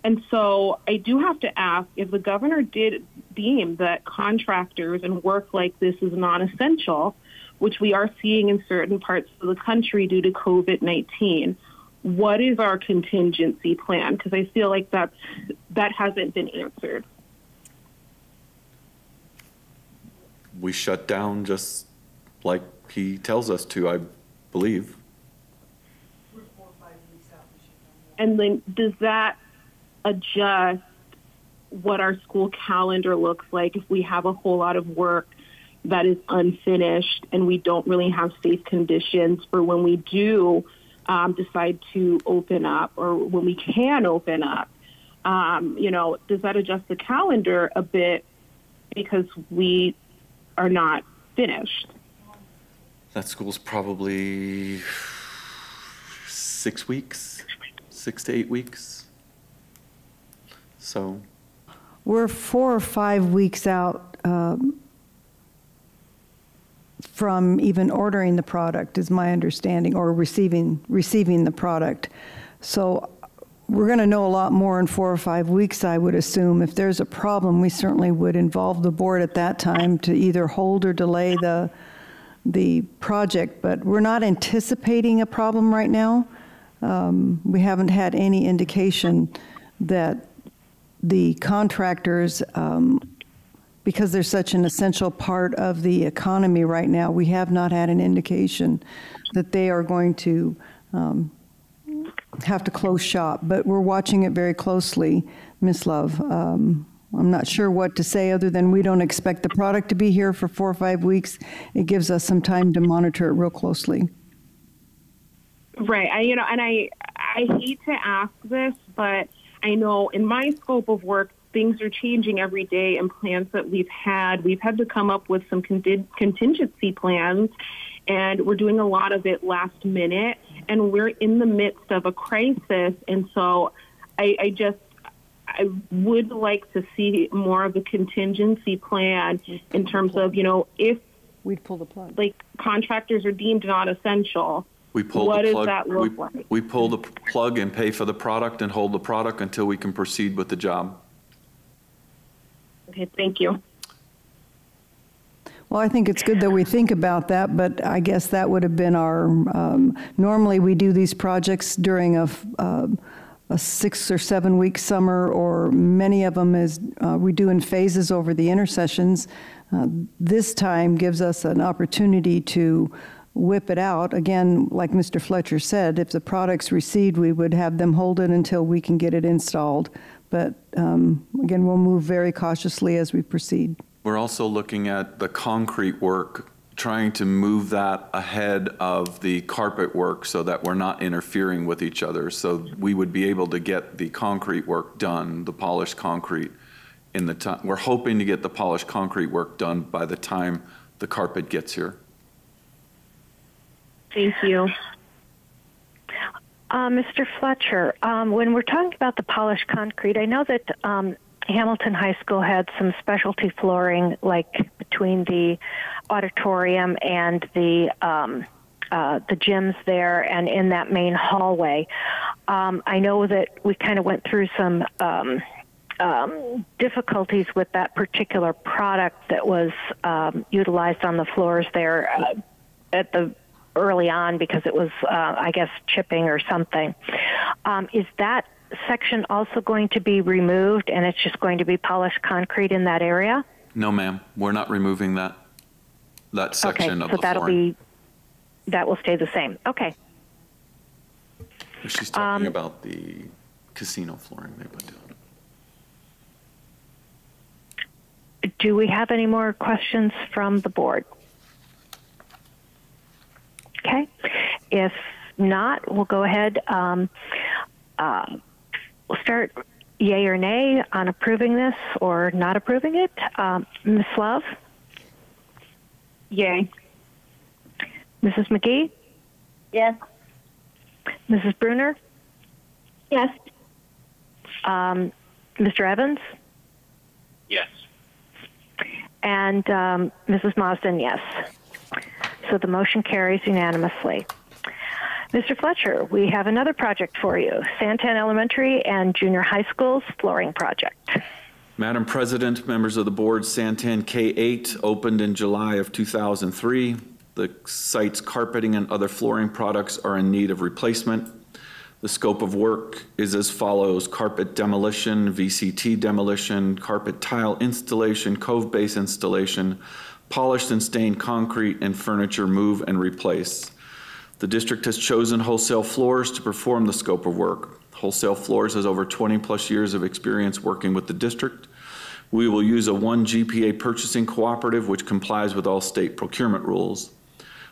And so I do have to ask, if the governor did deem that contractors and work like this is non-essential, which we are seeing in certain parts of the country due to COVID-19, what is our contingency plan? Because I feel like that hasn't been answered. We shut down just like he tells us to, I believe. And then does that adjust what our school calendar looks like if we have a whole lot of work that is unfinished and we don't really have safe conditions for when we do decide to open up or when we can open up? Does that adjust the calendar a bit because we are not finished? That school's probably 6 weeks, 6 to 8 weeks. So we're 4 or 5 weeks out from even ordering the product, is my understanding, or receiving the product. So we're going to know a lot more in 4 or 5 weeks, I would assume. If there's a problem, we certainly would involve the board at that time to either hold or delay the project. But we're not anticipating a problem right now. We haven't had any indication that the contractors, because they're such an essential part of the economy right now, we have not had an indication that they are going to have to close shop. But we're watching it very closely, Ms. Love. I'm not sure what to say other than we don't expect the product to be here for 4 or 5 weeks. It gives us some time to monitor it real closely. Right. I hate to ask this, but I know in my scope of work, things are changing every day, and plans that we've had to come up with some contingency plans, and we're doing a lot of it last minute, and we're in the midst of a crisis. And so I would like to see more of a contingency plan in terms of, if we'd pull the plug, like contractors are deemed not essential. We pull what the does plug. that look like? We pull the plug and pay for the product and hold the product until we can proceed with the job. Okay, thank you. Well, I think it's good that we think about that, but I guess that would have been our, normally we do these projects during a 6 or 7 week summer, or many of them is we do in phases over the intersessions. This time gives us an opportunity to whip it out. Again, like Mr. Fletcher said, if the product's received, we would have them hold it until we can get it installed. But again, we'll move very cautiously as we proceed. We're also looking at the concrete work, trying to move that ahead of the carpet work so that we're not interfering with each other. So we would be able to get the concrete work done, the polished concrete, in the time. We're hoping to get the polished concrete work done by the time the carpet gets here. Thank you. Mr. Fletcher, when we're talking about the polished concrete, I know that Hamilton High School had some specialty flooring, like between the auditorium and the gyms there and in that main hallway. I know that we kind of went through some difficulties with that particular product that was utilized on the floors there at the early on because it was, I guess, chipping or something. Is that section also going to be removed and it's just going to be polished concrete in that area? No, ma'am. We're not removing that section of the flooring. That will stay the same. Okay. She's talking about the casino flooring they put down. Do we have any more questions from the board? Okay. If not, we'll go ahead. We'll start yay or nay on approving this or not approving it. Ms. Love? Yay. Mrs. McGee? Yes. Mrs. Bruner? Yes. Mr. Evans? Yes. And Mrs. Marsden, yes. So the motion carries unanimously. Mr. Fletcher, we have another project for you, Santan Elementary and Junior High School's flooring project. Madam President, members of the board, Santan K-8 opened in July of 2003. The site's carpeting and other flooring products are in need of replacement. The scope of work is as follows: carpet demolition, VCT demolition, carpet tile installation, cove base installation, polished and stained concrete, and furniture move and replace. The district has chosen Wholesale Floors to perform the scope of work. Wholesale Floors has over 20+ years of experience working with the district. We will use a 1 GPA purchasing cooperative which complies with all state procurement rules.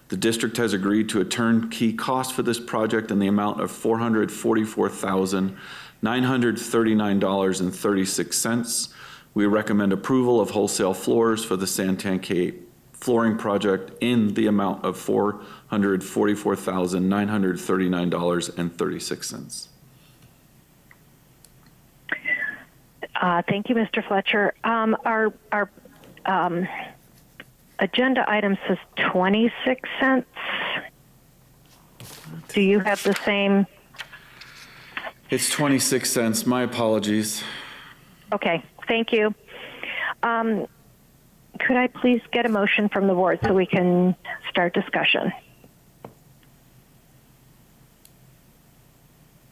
The district has agreed to a turnkey cost for this project in the amount of $444,939.36. We recommend approval of Wholesale Floors for the Santan K flooring project in the amount of $444,939.36. Thank you, Mr. Fletcher. Our agenda item says 26 cents. Do you have the same? It's 26 cents. My apologies. Okay, thank you. Could I please get a motion from the board so we can start discussion?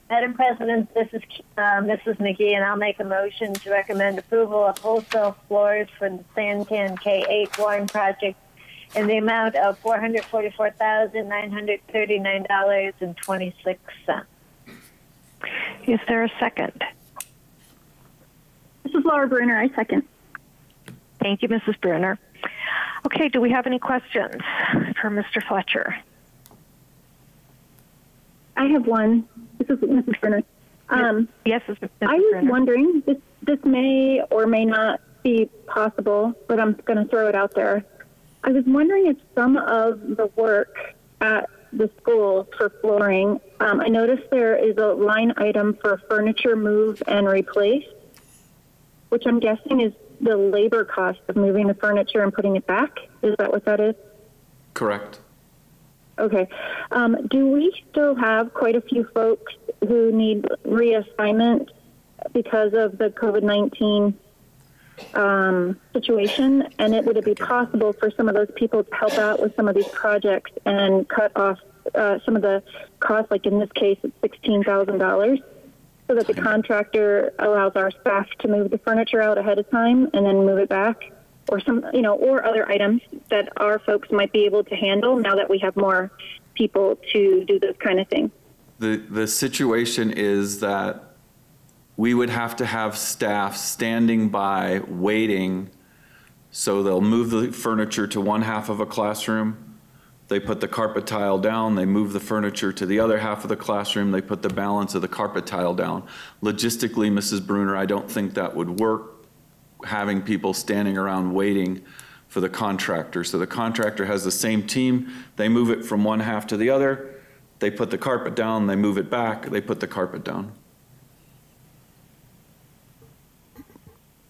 Madam President, this is Mrs. McGee, and I'll make a motion to recommend approval of Wholesale Floors for the Santan K-8 flooring project in the amount of $444,939.26. Is there a second? This is Laura Bruner. I second. Thank you, Mrs. Bruner. Okay, do we have any questions for Mr. Fletcher? I have one. This is Mrs. Bruner. Yes, Mrs. I was Bruner. wondering, this may or may not be possible, but I'm going to throw it out there. I was wondering if some of the work at the school for flooring, I noticed there is a line item for furniture move and replace, which I'm guessing is the labor cost of moving the furniture and putting it back. Is that what that is? Correct. Okay. Do we still have quite a few folks who need reassignment because of the COVID-19 situation? And would it be possible for some of those people to help out with some of these projects and cut off some of the costs, like in this case, it's $16,000, so that the contractor allows our staff to move the furniture out ahead of time and then move it back? Or or other items that our folks might be able to handle now that we have more people to do this kind of thing. The situation is that we would have to have staff standing by waiting, so they'll move the furniture to one half of a classroom, they put the carpet tile down, they move the furniture to the other half of the classroom, they put the balance of the carpet tile down. Logistically, Mrs. Bruner, I don't think that would work, having people standing around waiting for the contractor. So the contractor has the same team, they move it from one half to the other, they put the carpet down, they move it back, they put the carpet down.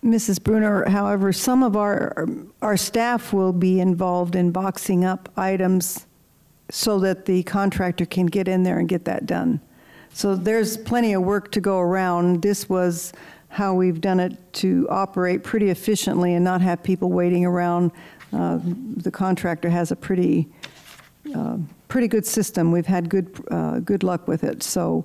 Mrs. Bruner, however, some of our staff will be involved in boxing up items so that the contractor can get in there and get that done. So there's plenty of work to go around. This was how we've done it to operate pretty efficiently and not have people waiting around. The contractor has a pretty good system. We've had good luck with it. So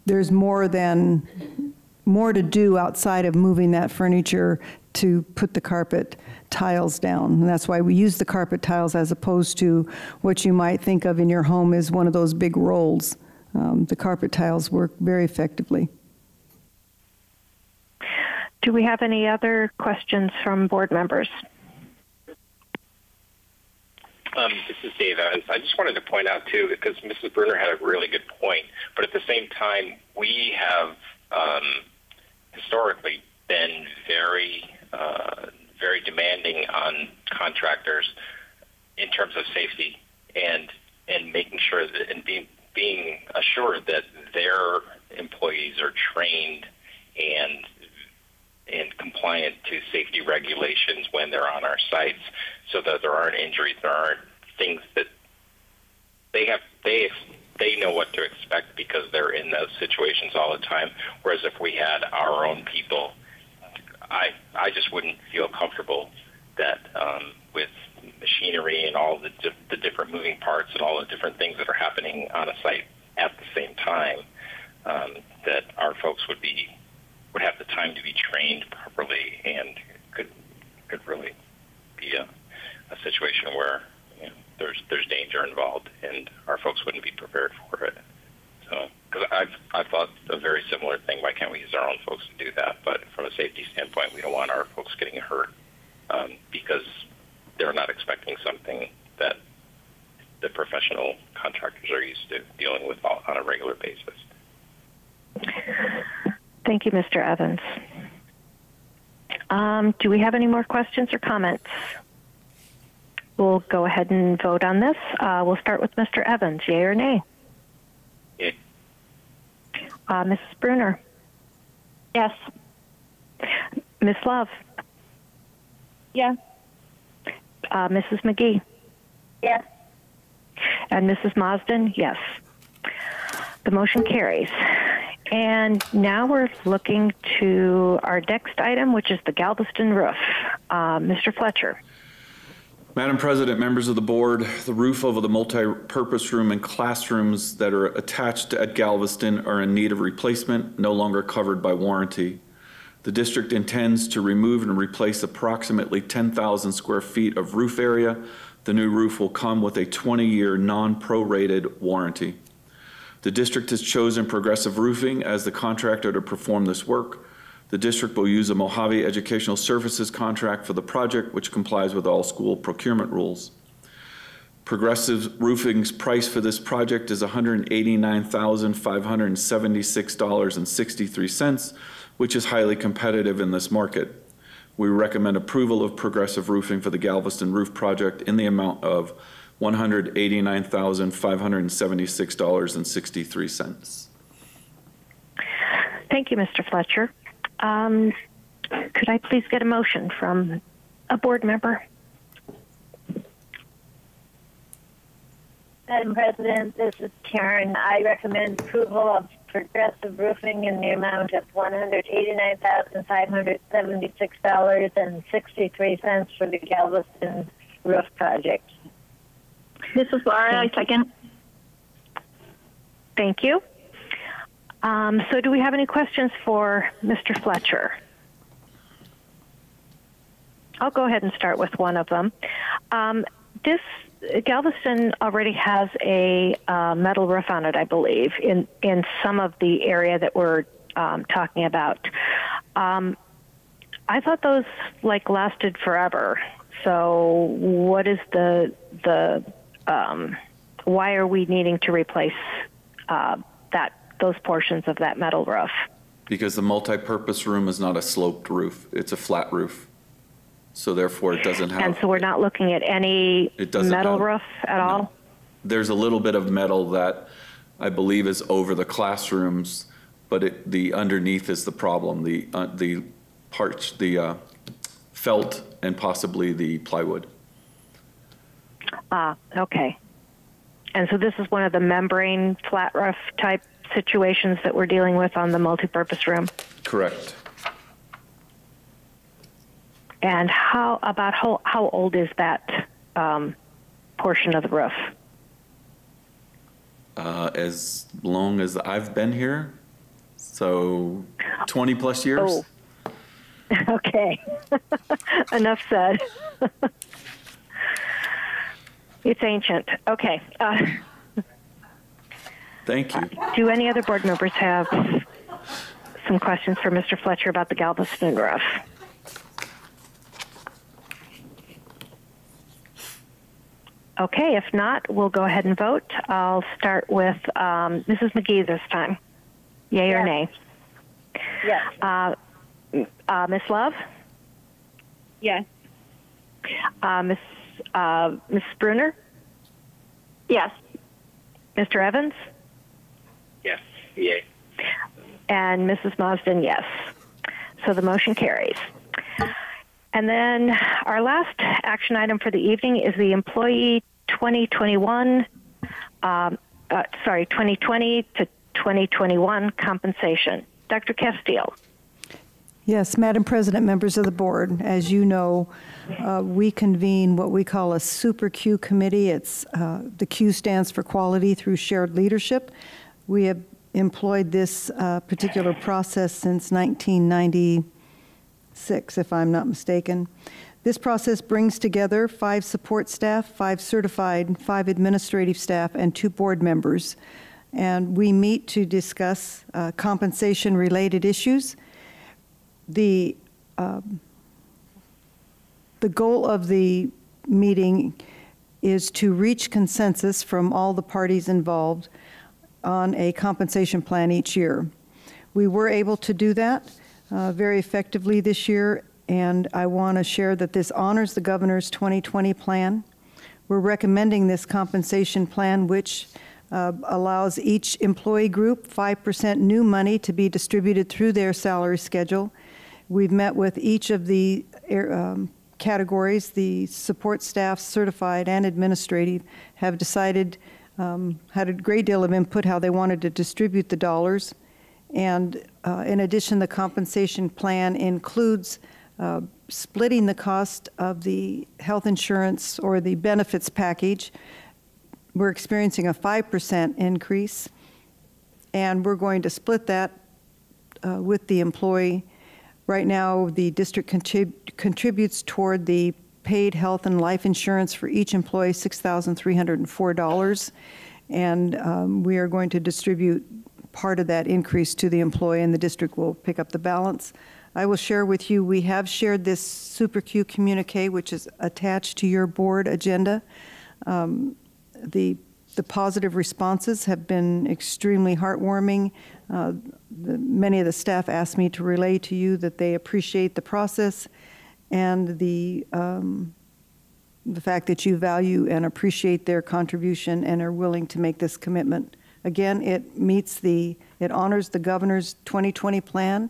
there's more to do outside of moving that furniture to put the carpet tiles down. And that's why we use the carpet tiles as opposed to what you might think of in your home as one of those big rolls The carpet tiles work very effectively. Do we have any other questions from board members? This is Dave Evans. I just wanted to point out, too, because Mrs. Bruner had a really good point, but at the same time, we have historically been very demanding on contractors in terms of safety and making sure that and being assured that their employees are trained and compliant to safety regulations when they're on our sites, so that there aren't injuries, there aren't things that they know what to expect because they're in those situations all the time. Whereas if we had our own people, I just wouldn't feel comfortable that with machinery and all the different moving parts and all the different things that are happening on a site at the same time, that our folks would have the time to be trained properly and could really be a situation where there's danger involved and our folks wouldn't be prepared for it. So, because I've thought a very similar thing. Why can't we use our own folks to do that? But from a safety standpoint, we don't want our folks getting hurt because they're not expecting something that the professional contractors are used to dealing with on a regular basis. Thank you, Mr. Evans. Do we have any more questions or comments? We'll go ahead and vote on this. We'll start with Mr. Evans. Yay or nay? Yay. Mrs. Bruner? Yes. Ms. Love? Yes. Mrs. McGee? Yes. And Mrs. Mosden? Yes. The motion carries. And now we're looking to our next item, which is the Galveston roof. Mr. Fletcher. Madam President, members of the board, the roof over the multi-purpose room and classrooms that are attached at Galveston are in need of replacement, no longer covered by warranty. The district intends to remove and replace approximately 10,000 square feet of roof area. The new roof will come with a 20-year non-prorated warranty. The district has chosen Progressive Roofing as the contractor to perform this work. The district will use a Mojave Educational Services contract for the project, which complies with all school procurement rules. Progressive Roofing's price for this project is $189,576.63, which is highly competitive in this market. We recommend approval of Progressive Roofing for the Galveston roof project in the amount of $189,576.63. Thank you, Mr. Fletcher. Could I please get a motion from a board member? Madam President, this is Karen. I recommend approval of Progressive Roofing in the amount of $189,576.63 for the Galveston roof project. This is Laura. I second. Thank you. So do we have any questions for Mr. Fletcher? I'll go ahead and start with one of them. Galveston already has a metal roof on it, I believe, in some of the area that we're talking about. I thought those lasted forever. So what is why are we needing to replace those portions of that metal roof? Because the multi-purpose room is not a sloped roof. It's a flat roof. So therefore it doesn't have... And so we're not looking at any metal roof at all? There's a little bit of metal that I believe is over the classrooms, but the underneath is the problem. The felt and possibly the plywood. Okay. And so this is one of the membrane flat roof type situations that we're dealing with on the multipurpose room? Correct. And how old is that portion of the roof? As long as I've been here, so 20 plus years. Oh. Okay. Enough said. It's ancient. Okay. Thank you. Do any other board members have some questions for Mr. Fletcher about the Galveston roof? Okay, if not, we'll go ahead and vote. I'll start with Mrs. McGee this time. Yay or nay? Yes. Ms. Love? Yes. Ms. Bruner? Yes. Mr. Evans? Yes. Yay. And Mrs. Mosden, yes. So the motion carries. And then our last action item for the evening is the employee 2020 to 2021 compensation. Dr. Castile. Yes, Madam President, members of the board, as you know, we convene what we call a Super Q committee. It's the Q stands for quality through shared leadership. We have employed this particular process since 1996, if I'm not mistaken. This process brings together 5 support staff, 5 certified, 5 administrative staff, and 2 board members. And we meet to discuss compensation-related issues. The goal of the meeting is to reach consensus from all the parties involved on a compensation plan each year. We were able to do that very effectively this year, and I want to share that this honors the governor's 2020 plan. We're recommending this compensation plan, which allows each employee group 5% new money to be distributed through their salary schedule. We've met with each of the categories. The support staff, certified and administrative, have decided, had a great deal of input how they wanted to distribute the dollars. And in addition, the compensation plan includes splitting the cost of the health insurance or the benefits package. We're experiencing a 5% increase, and we're going to split that with the employee. Right now, the district contributes toward the paid health and life insurance for each employee, $6,304, and we are going to distribute part of that increase to the employee, and the district will pick up the balance. I will share with you, we have shared this Super Q communique, which is attached to your board agenda. The positive responses have been extremely heartwarming. Many of the staff asked me to relay to you that they appreciate the process and the fact that you value and appreciate their contribution and are willing to make this commitment. Again, it honors the governor's 2020 plan,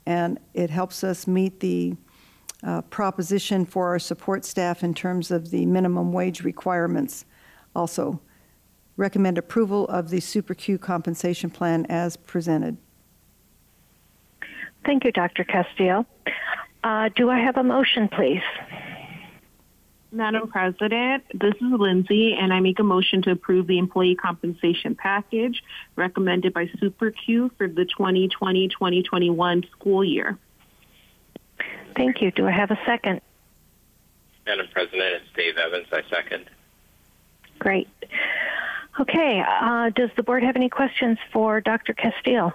and it helps us meet the proposition for our support staff in terms of the minimum wage requirements. Also, recommend approval of the Super Q compensation plan as presented. Thank you, Dr. Castile. Do I have a motion, please? Madam President, this is Lindsay, and I make a motion to approve the employee compensation package recommended by Super Q for the 2020-2021 school year. Thank you. Do I have a second? Madam President, it's Dave Evans. I second. Great. Okay. Does the board have any questions for Dr. Castile?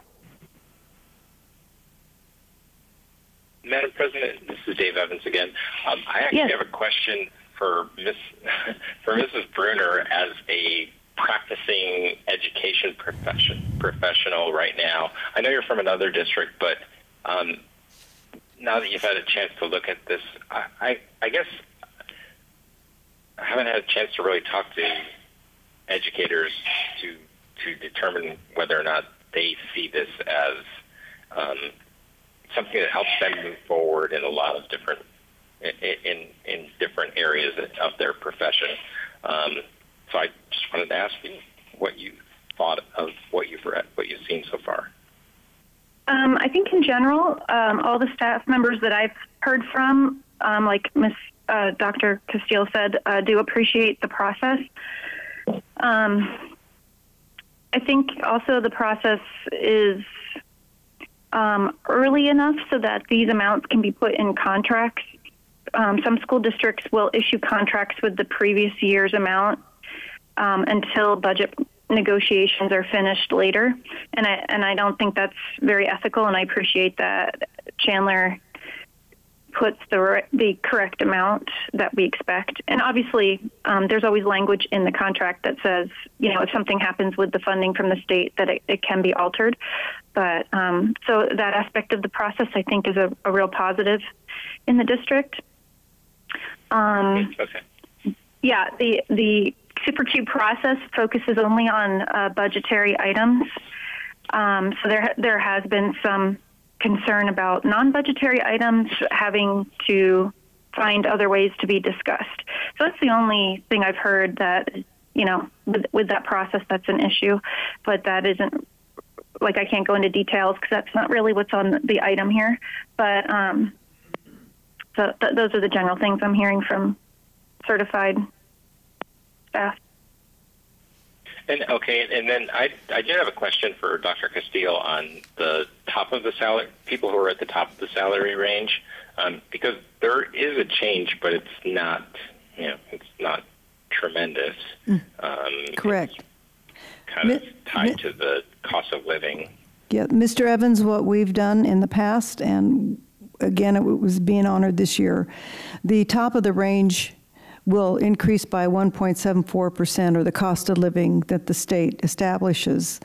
Madam President, this is Dave Evans again. I actually have a question for Mrs. Bruner as a practicing education professional right now. I know you're from another district, but now that you've had a chance to look at this, I guess I haven't had a chance to really talk to educators to determine whether or not they see this as something that helps them move forward in a lot of different in different areas of their profession. So I just wanted to ask you what you thought of what you've read, what you've seen so far. I think in general, all the staff members that I've heard from, like Dr. Castile said, do appreciate the process. I think also the process is early enough so that these amounts can be put in contracts. Some school districts will issue contracts with the previous year's amount until budget negotiations are finished later, and I don't think that's very ethical. And I appreciate that Chandler puts the correct amount that we expect. And obviously, there's always language in the contract that says, if something happens with the funding from the state, that it can be altered. But so that aspect of the process, I think, is a real positive in the district. Okay. Yeah, the Super Q process focuses only on budgetary items. So there has been some concern about non-budgetary items having to find other ways to be discussed. So that's the only thing I've heard that, with that process, that's an issue. But that isn't, I can't go into details because that's not really what's on the item here. But so those are the general things I'm hearing from certified staff. And then I did have a question for Dr. Castillo on the top of the salary, people who are at the top of the salary range, because there is a change, but it's not, it's not tremendous. Correct. It's kind of tied to the cost of living. Yeah, Mr. Evans, what we've done in the past, and again, it was being honored this year, the top of the range will increase by 1.74%, or the cost of living that the state establishes.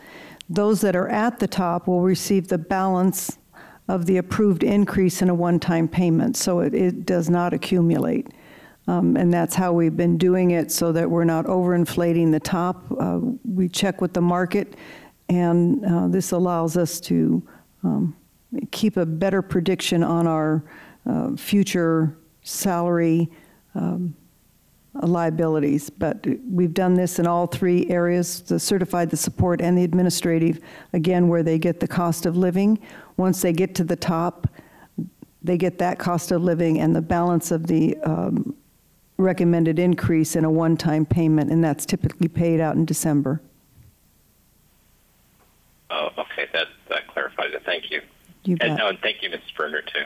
Those that are at the top will receive the balance of the approved increase in a one-time payment, so it does not accumulate. And that's how we've been doing it, so that we're not overinflating the top. We check with the market, and this allows us to keep a better prediction on our future salary liabilities. But we've done this in all three areas, the certified, the support, and the administrative, again, where they get the cost of living. Once they get to the top, they get that cost of living and the balance of the recommended increase in a one-time payment, and that's typically paid out in December. Oh, okay, that clarifies it. Thank you. You bet. And thank you, Ms. Sprunger, too.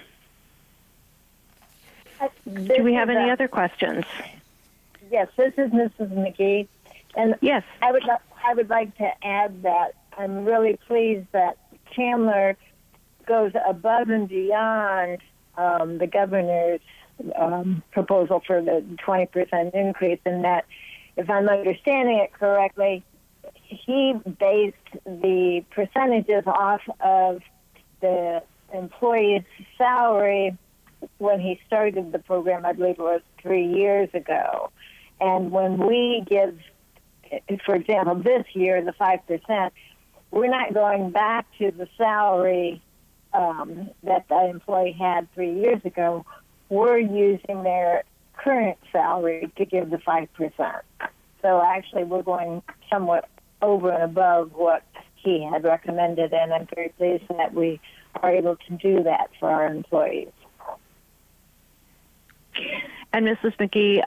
Do we have any other questions? Yes, this is Mrs. McGee, and yes, I would like to add that I'm really pleased that Chandler goes above and beyond the governor's proposal for the 20% increase, and that, if I'm understanding it correctly, he based the percentages off of the employee's salary when he started the program. I believe it was 3 years ago. And when we give, for example, this year, the 5%, we're not going back to the salary that the employee had 3 years ago. We're using their current salary to give the 5%. So actually, we're going somewhat over and above what he had recommended, and I'm very pleased that we are able to do that for our employees. And Mrs. McGee,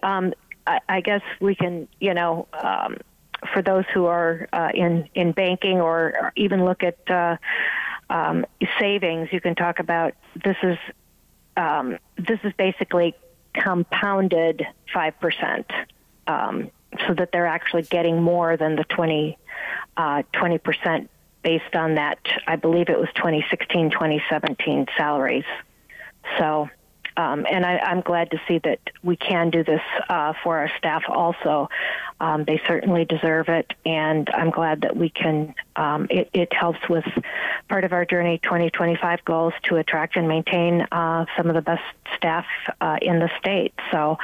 I guess we can, for those who are in banking or even look at savings, you can talk about this is basically compounded 5%, so that they're actually getting more than the 20% based on that. I believe it was 2016, 2017 salaries. So. And I'm glad to see that we can do this for our staff also. They certainly deserve it, and I'm glad that we can, it helps with part of our Journey 2025 goals to attract and maintain some of the best staff in the state. So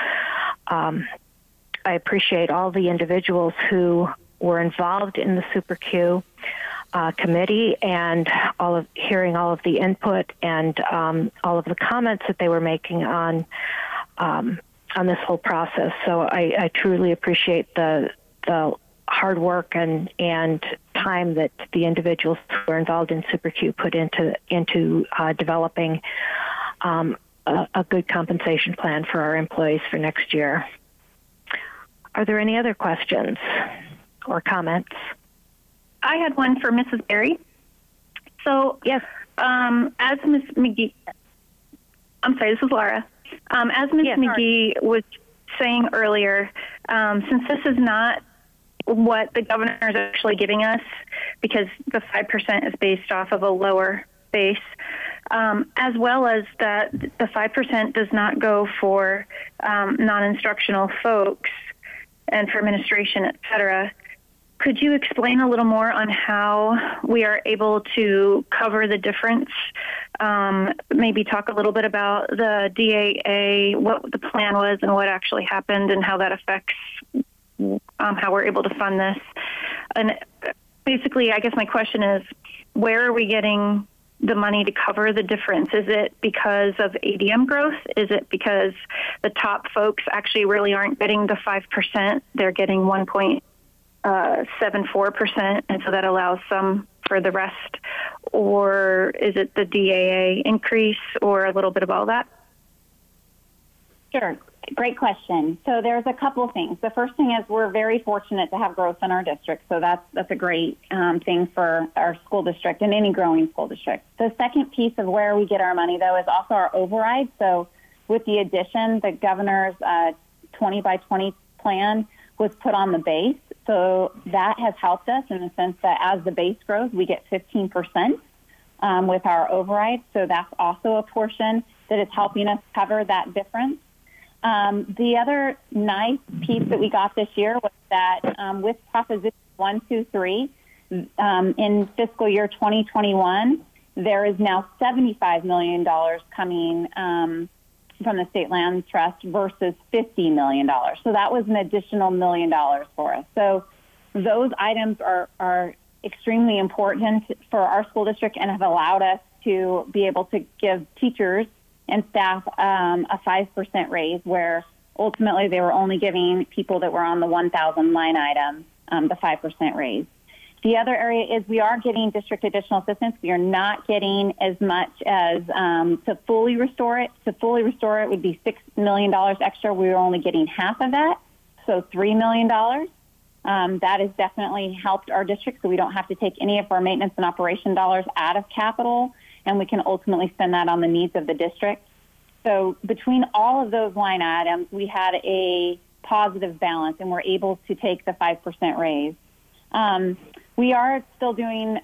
I appreciate all the individuals who were involved in the Super Q committee, and hearing all of the input and all of the comments that they were making on this whole process. So I truly appreciate the hard work and time that the individuals who were involved in Super Q put into developing a good compensation plan for our employees for next year. Are there any other questions or comments? I had one for Mrs. Berry. So, yes, as Ms. McGee, I'm sorry, this is Laura. As Ms. McGee was saying earlier, since this is not what the governor is actually giving us, because the 5% is based off of a lower base, as well as that the 5% does not go for non-instructional folks and for administration, et cetera. Could you explain a little more on how we are able to cover the difference? Maybe talk a little bit about the DAA, what the plan was and what actually happened and how that affects how we're able to fund this. And basically, I guess my question is, where are we getting the money to cover the difference? Is it because of ADM growth? Is it because the top folks actually really aren't getting the 5%? They're getting 1.74%, and so that allows some for the rest? Or is it the DAA increase, or a little bit of all that? Sure. Great question. So there's a couple of things. The first thing is we're very fortunate to have growth in our district, so that's a great thing for our school district and any growing school district. The second piece of where we get our money, though, is also our override. So with the addition, the governor's 20 by 20 plan was put on the base. So that has helped us in the sense that as the base grows, we get 15% with our override. So that's also a portion that is helping us cover that difference. The other nice piece that we got this year was that with Proposition 123 in fiscal year 2021, there is now $75 million coming from the State Land Trust versus $50 million. So that was an additional $1 million for us. So those items are extremely important for our school district and have allowed us to be able to give teachers and staff a 5% raise, where ultimately they were only giving people that were on the 1,000 line item the 5% raise. The other area is we are getting district additional assistance. We are not getting as much as to fully restore it. To fully restore it would be $6 million extra. We are only getting half of that, so $3 million. That has definitely helped our district, so we don't have to take any of our maintenance and operation dollars out of capital, and we can ultimately spend that on the needs of the district. So between all of those line items, we had a positive balance, and we're able to take the 5% raise. We are still doing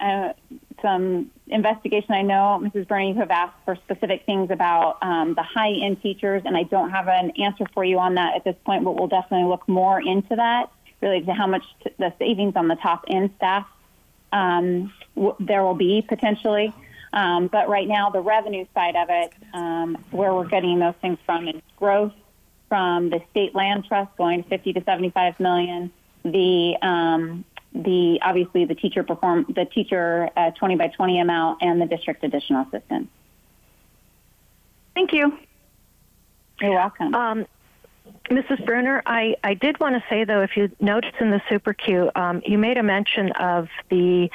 some investigation. I know, Mrs. Burney, you have asked for specific things about the high-end teachers, and I don't have an answer for you on that at this point, but we'll definitely look more into that, related to how much the savings on the top-end staff there will be potentially. But right now, the revenue side of it, where we're getting those things from, is growth from the State Land Trust going to 50 to 75 million. Obviously the teacher 20 by 20 amount, and the district additional assistance. Thank you. You're welcome. Mrs. Bruner, I did want to say, though, if you notice in the Super Q, you made a mention of the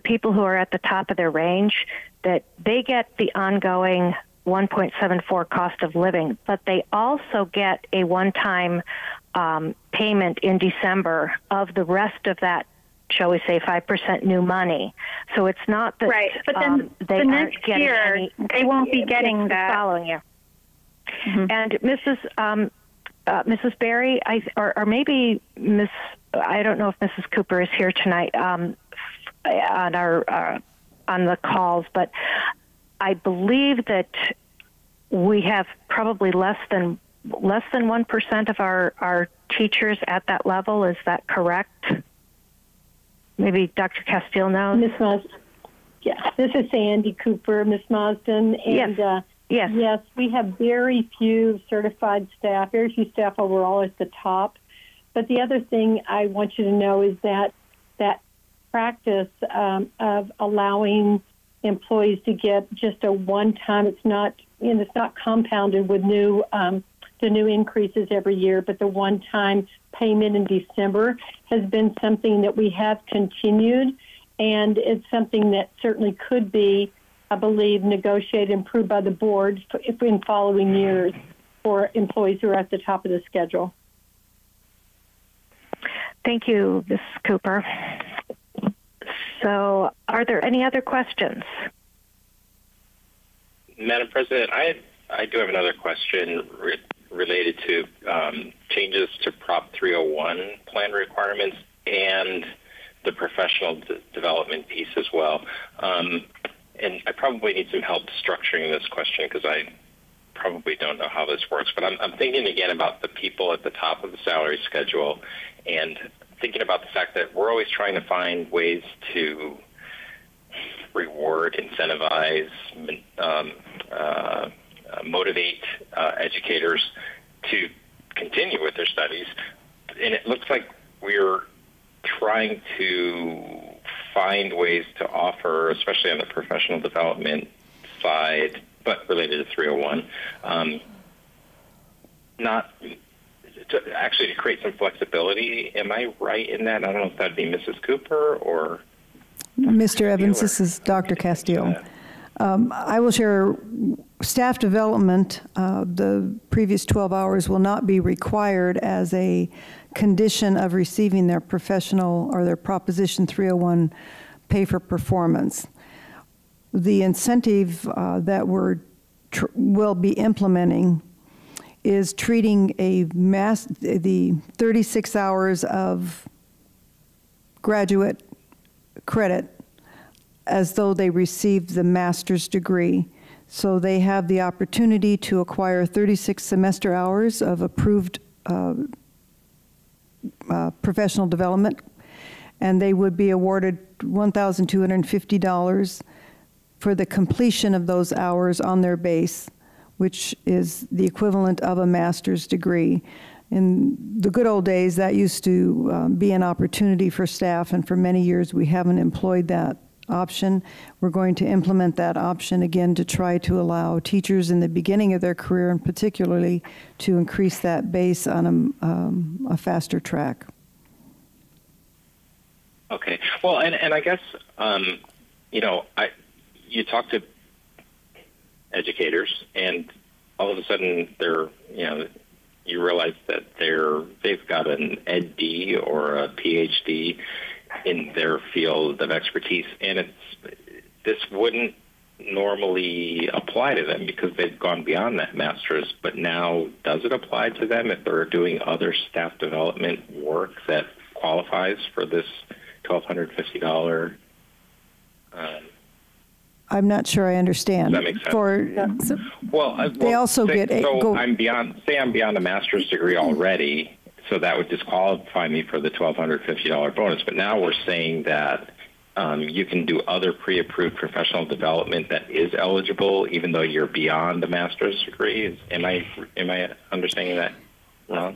people who are at the top of their range, that they get the ongoing 1.74 cost of living, but they also get a one-time payment in December of the rest of that, shall we say, 5% new money. So it's not that right, but then they the next year they won't be getting that following year. Mm-hmm. And Mrs. Berry, or maybe Miss, I don't know if Mrs. Cooper is here tonight on the calls, but I believe that we have probably less than 1% of our teachers at that level. Is that correct? Maybe Dr. Castile knows. Miss Marsden. Yeah, this is Sandy Cooper, Miss Marsden, and yes, we have very few certified staff, very few staff overall at the top. But the other thing I want you to know is that practice of allowing employees to get just a one-time, it's not compounded with the new increases every year, but the one-time payment in December has been something that we have continued, and it's something that certainly could be, I believe, negotiated and approved by the board in following years for employees who are at the top of the schedule. Thank you, Ms. Cooper. So are there any other questions? Madam President, I do have another question related to changes to Prop 301 plan requirements. and the professional development piece as well. And I probably need some help structuring this question because I probably don't know how this works. But I'm thinking again about the people at the top of the salary schedule and thinking about the fact that we're always trying to find ways to reward, incentivize, motivate educators to continue with their studies. And it looks like we're trying to find ways to offer, especially on the professional development side, but related to 301, not to actually create some flexibility. Am I right in that? I don't know if that'd be Mrs. Cooper or Mr. Evans. This is Dr. Castillo. I will share staff development. The previous 12 hours will not be required as a condition of receiving their professional or their Proposition 301 pay for performance. The incentive that will be implementing is treating the 36 hours of graduate credit as though they received the master's degree. So they have the opportunity to acquire 36 semester hours of approved professional development, and they would be awarded $1,250 for the completion of those hours on their base, which is the equivalent of a master's degree. In the good old days, that used to be an opportunity for staff, and for many years we haven't employed that option. We're going to implement that option again to try to allow teachers in the beginning of their career, and particularly to increase that base on a faster track. Okay. Well, and I guess, you talk to educators, and all of a sudden you realize that they've got an Ed.D. or a PhD in their field of expertise, and this wouldn't normally apply to them because they've gone beyond that master's, but now does it apply to them if they're doing other staff development work that qualifies for this $1,250? I'm not sure I understand. Does that make sense? They also get a... I'm beyond a master's degree already, so that would disqualify me for the $1,250 bonus. But now we're saying that you can do other pre-approved professional development that is eligible, even though you're beyond a master's degree. Am I understanding that wrong?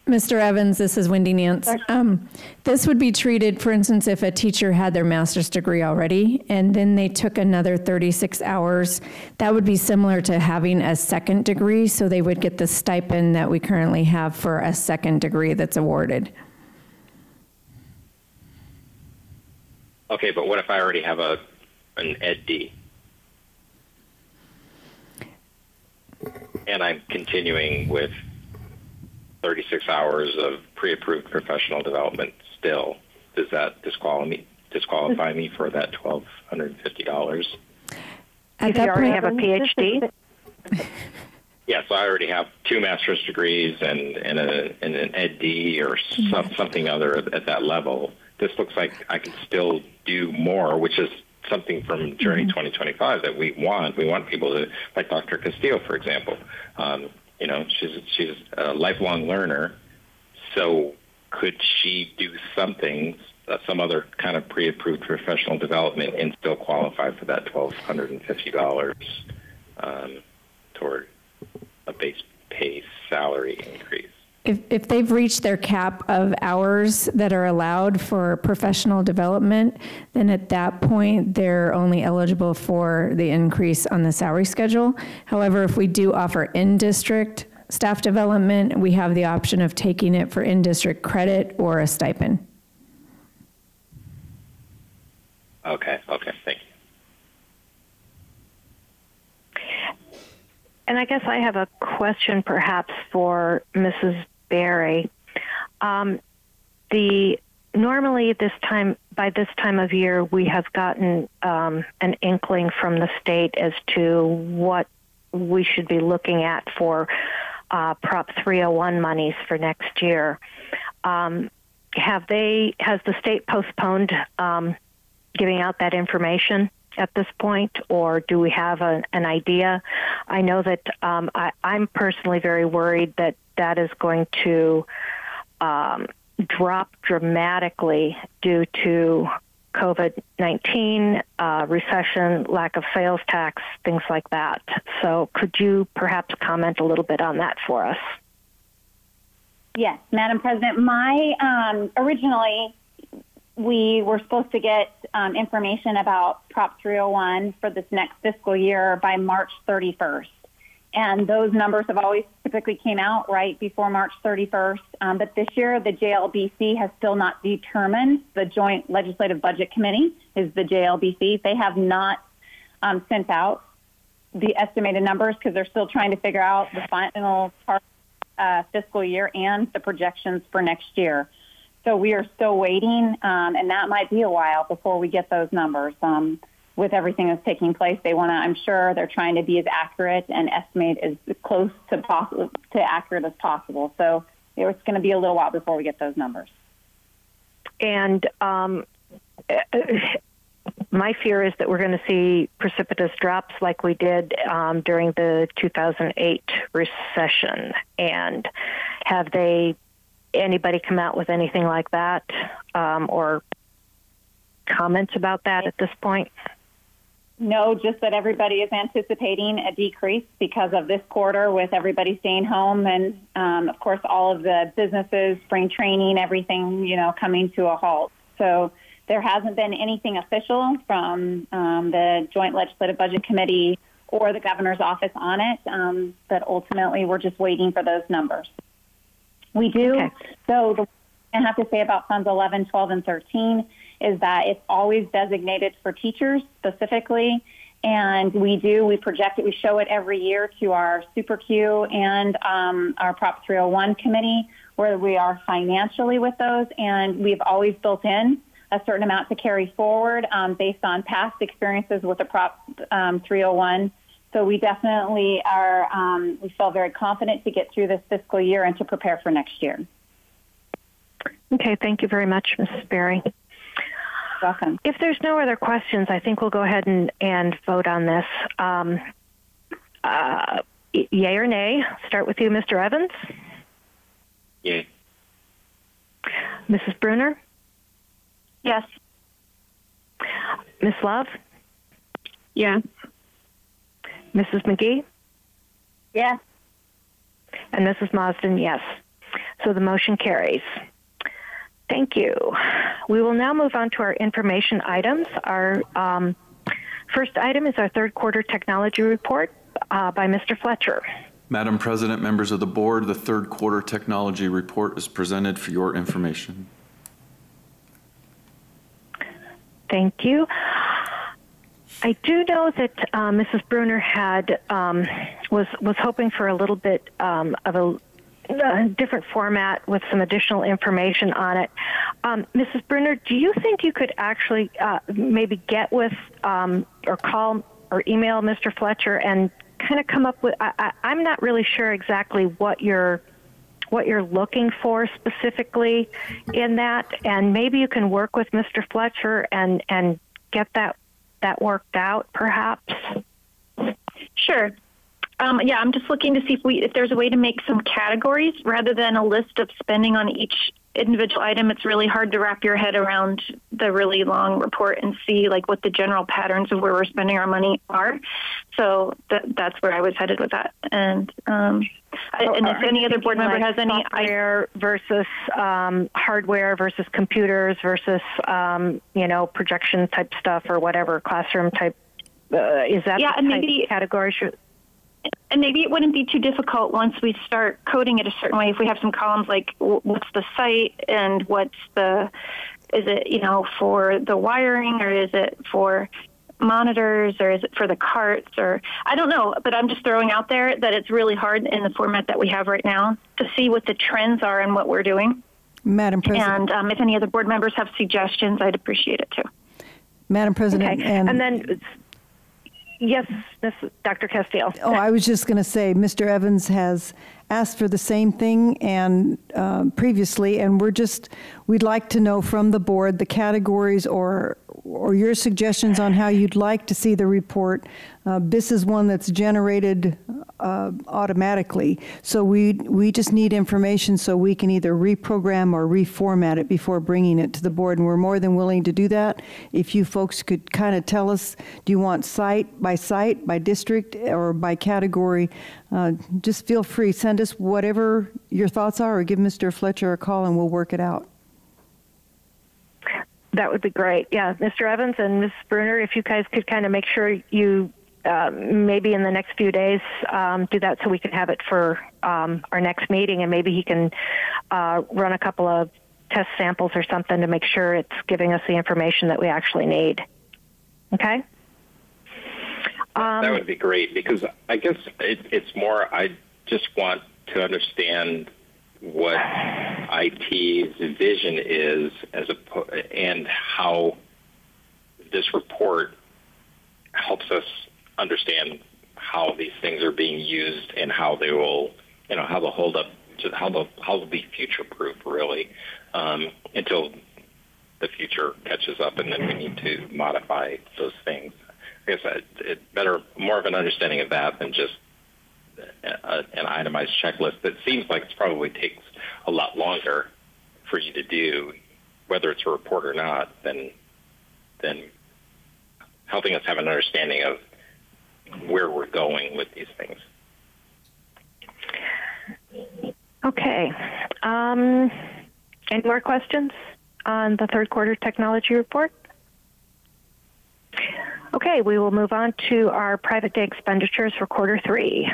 Mr. Evans, this is Wendy Nance. This would be treated, for instance, if a teacher had their master's degree already and then they took another 36 hours, that would be similar to having a second degree, so they would get the stipend that we currently have for a second degree that's awarded. Okay, but what if I already have an Ed.D.? And I'm continuing with 36 hours of pre-approved professional development still. Does that disqualify me for that $1,250? If you already have a PhD? Yes, I already have 2 master's degrees and an Ed.D. or something other at that level. This looks like I can still do more, which is something from Journey 2025 that we want. We want people to, like Dr. Castillo, for example. She's a lifelong learner, so could she do something, some other kind of pre-approved professional development and still qualify for that $1,250 toward a base pay salary increase? If they've reached their cap of hours that are allowed for professional development, then at that point, they're only eligible for the increase on the salary schedule. However, if we do offer in-district staff development, we have the option of taking it for in-district credit or a stipend. Okay, thank you. And I guess I have a question perhaps for Mrs. Berry. Normally by this time of year, we have gotten an inkling from the state as to what we should be looking at for Prop 301 monies for next year. has the state postponed giving out that information at this point, or do we have an idea? I know that I'm personally very worried that that is going to drop dramatically due to COVID-19, recession, lack of sales tax, things like that. So could you perhaps comment a little bit on that for us? Yes, Madam President. Originally, we were supposed to get information about Prop 301 for this next fiscal year by March 31st. And those numbers have always typically came out right before March 31st. But this year, the JLBC has still not determined. The Joint Legislative Budget Committee is the JLBC. They have not sent out the estimated numbers because they're still trying to figure out the final part fiscal year and the projections for next year. So we are still waiting, and that might be a while before we get those numbers. With everything that's taking place, I'm sure they're trying to be as accurate and estimate as close to accurate as possible. So it's going to be a little while before we get those numbers. And my fear is that we're going to see precipitous drops like we did during the 2008 recession. And have anybody come out with anything like that or comments about that at this point? No, just that everybody is anticipating a decrease because of this quarter with everybody staying home and, of course, all of the businesses, spring training, everything, coming to a halt. So there hasn't been anything official from the Joint Legislative Budget Committee or the governor's office on it, but ultimately we're just waiting for those numbers. We do. Okay. So the thing I have to say about Funds 11, 12, and 13 is that it's always designated for teachers specifically, and we project it, we show it every year to our Super Q and our Prop 301 committee where we are financially with those, and we've always built in a certain amount to carry forward based on past experiences with the Prop 301. So we definitely we feel very confident to get through this fiscal year and to prepare for next year. Okay, thank you very much, Mrs. Berry. Welcome. If there's no other questions, I think we'll go ahead and vote on this. Yay or nay? Start with you, Mr. Evans. Yay. Mrs. Bruner? Yes. Ms. Love? Yes. Mrs. McGee? Yes. And Mrs. Marsden, yes. So the motion carries. Thank you. We will now move on to our information items. Our first item is our third quarter technology report by Mr. Fletcher. Madam President, members of the board, the third quarter technology report is presented for your information. Thank you. I do know that Mrs. Bruner was hoping for a little bit of a different format with some additional information on it. Mrs. Bruner, do you think you could actually maybe get with or call or email Mr. Fletcher and kind of come up with? I'm not really sure exactly what you're looking for specifically in that, and maybe you can work with Mr. Fletcher and get that worked out, perhaps. Sure. Yeah, I'm just looking to see if there's a way to make some categories rather than a list of spending on each individual item. It's really hard to wrap your head around the really long report and see what the general patterns of where we're spending our money are. So that's where I was headed with that. And if any other board member has any software versus hardware versus computers versus projection type stuff or whatever, classroom type, is that the type category? And maybe it wouldn't be too difficult once we start coding it a certain way. If we have some columns like what's the site and is it, for the wiring, or is it for monitors, or is it for the carts, or I don't know, but I'm just throwing out there that it's really hard in the format that we have right now to see what the trends are and what we're doing. Madam President. And if any other board members have suggestions, I'd appreciate it too. Madam President. Okay. And then Yes, Dr. Castillo. Oh, I was just going to say, Mr. Evans has asked for the same thing and previously, and we'd like to know from the board the categories or your suggestions on how you'd like to see the report. This is one that's generated automatically, so we just need information so we can either reprogram or reformat it before bringing it to the board, and we're more than willing to do that. If you folks could kind of tell us, do you want site, by district, or by category? Just feel free, send us whatever your thoughts are, or give Mr. Fletcher a call and we'll work it out. That would be great. Yeah, Mr. Evans and Ms. Bruner, if you guys could kind of make sure you maybe in the next few days do that so we can have it for our next meeting, and maybe he can run a couple of test samples or something to make sure it's giving us the information that we actually need. Okay? That would be great, because I guess it's more, I just want to understand what IT's vision is and how this report helps us understand how these things are being used and how they will, how they'll hold up, how they'll be future-proof, really, until the future catches up and then we need to modify those things. I guess it's better, more of an understanding of that than just an itemized checklist that seems like it probably takes a lot longer for you to do, whether it's a report or not, than helping us have an understanding of where we're going with these things. Okay. Any more questions on the third quarter technology report? Okay, we will move on to our private day expenditures for quarter three.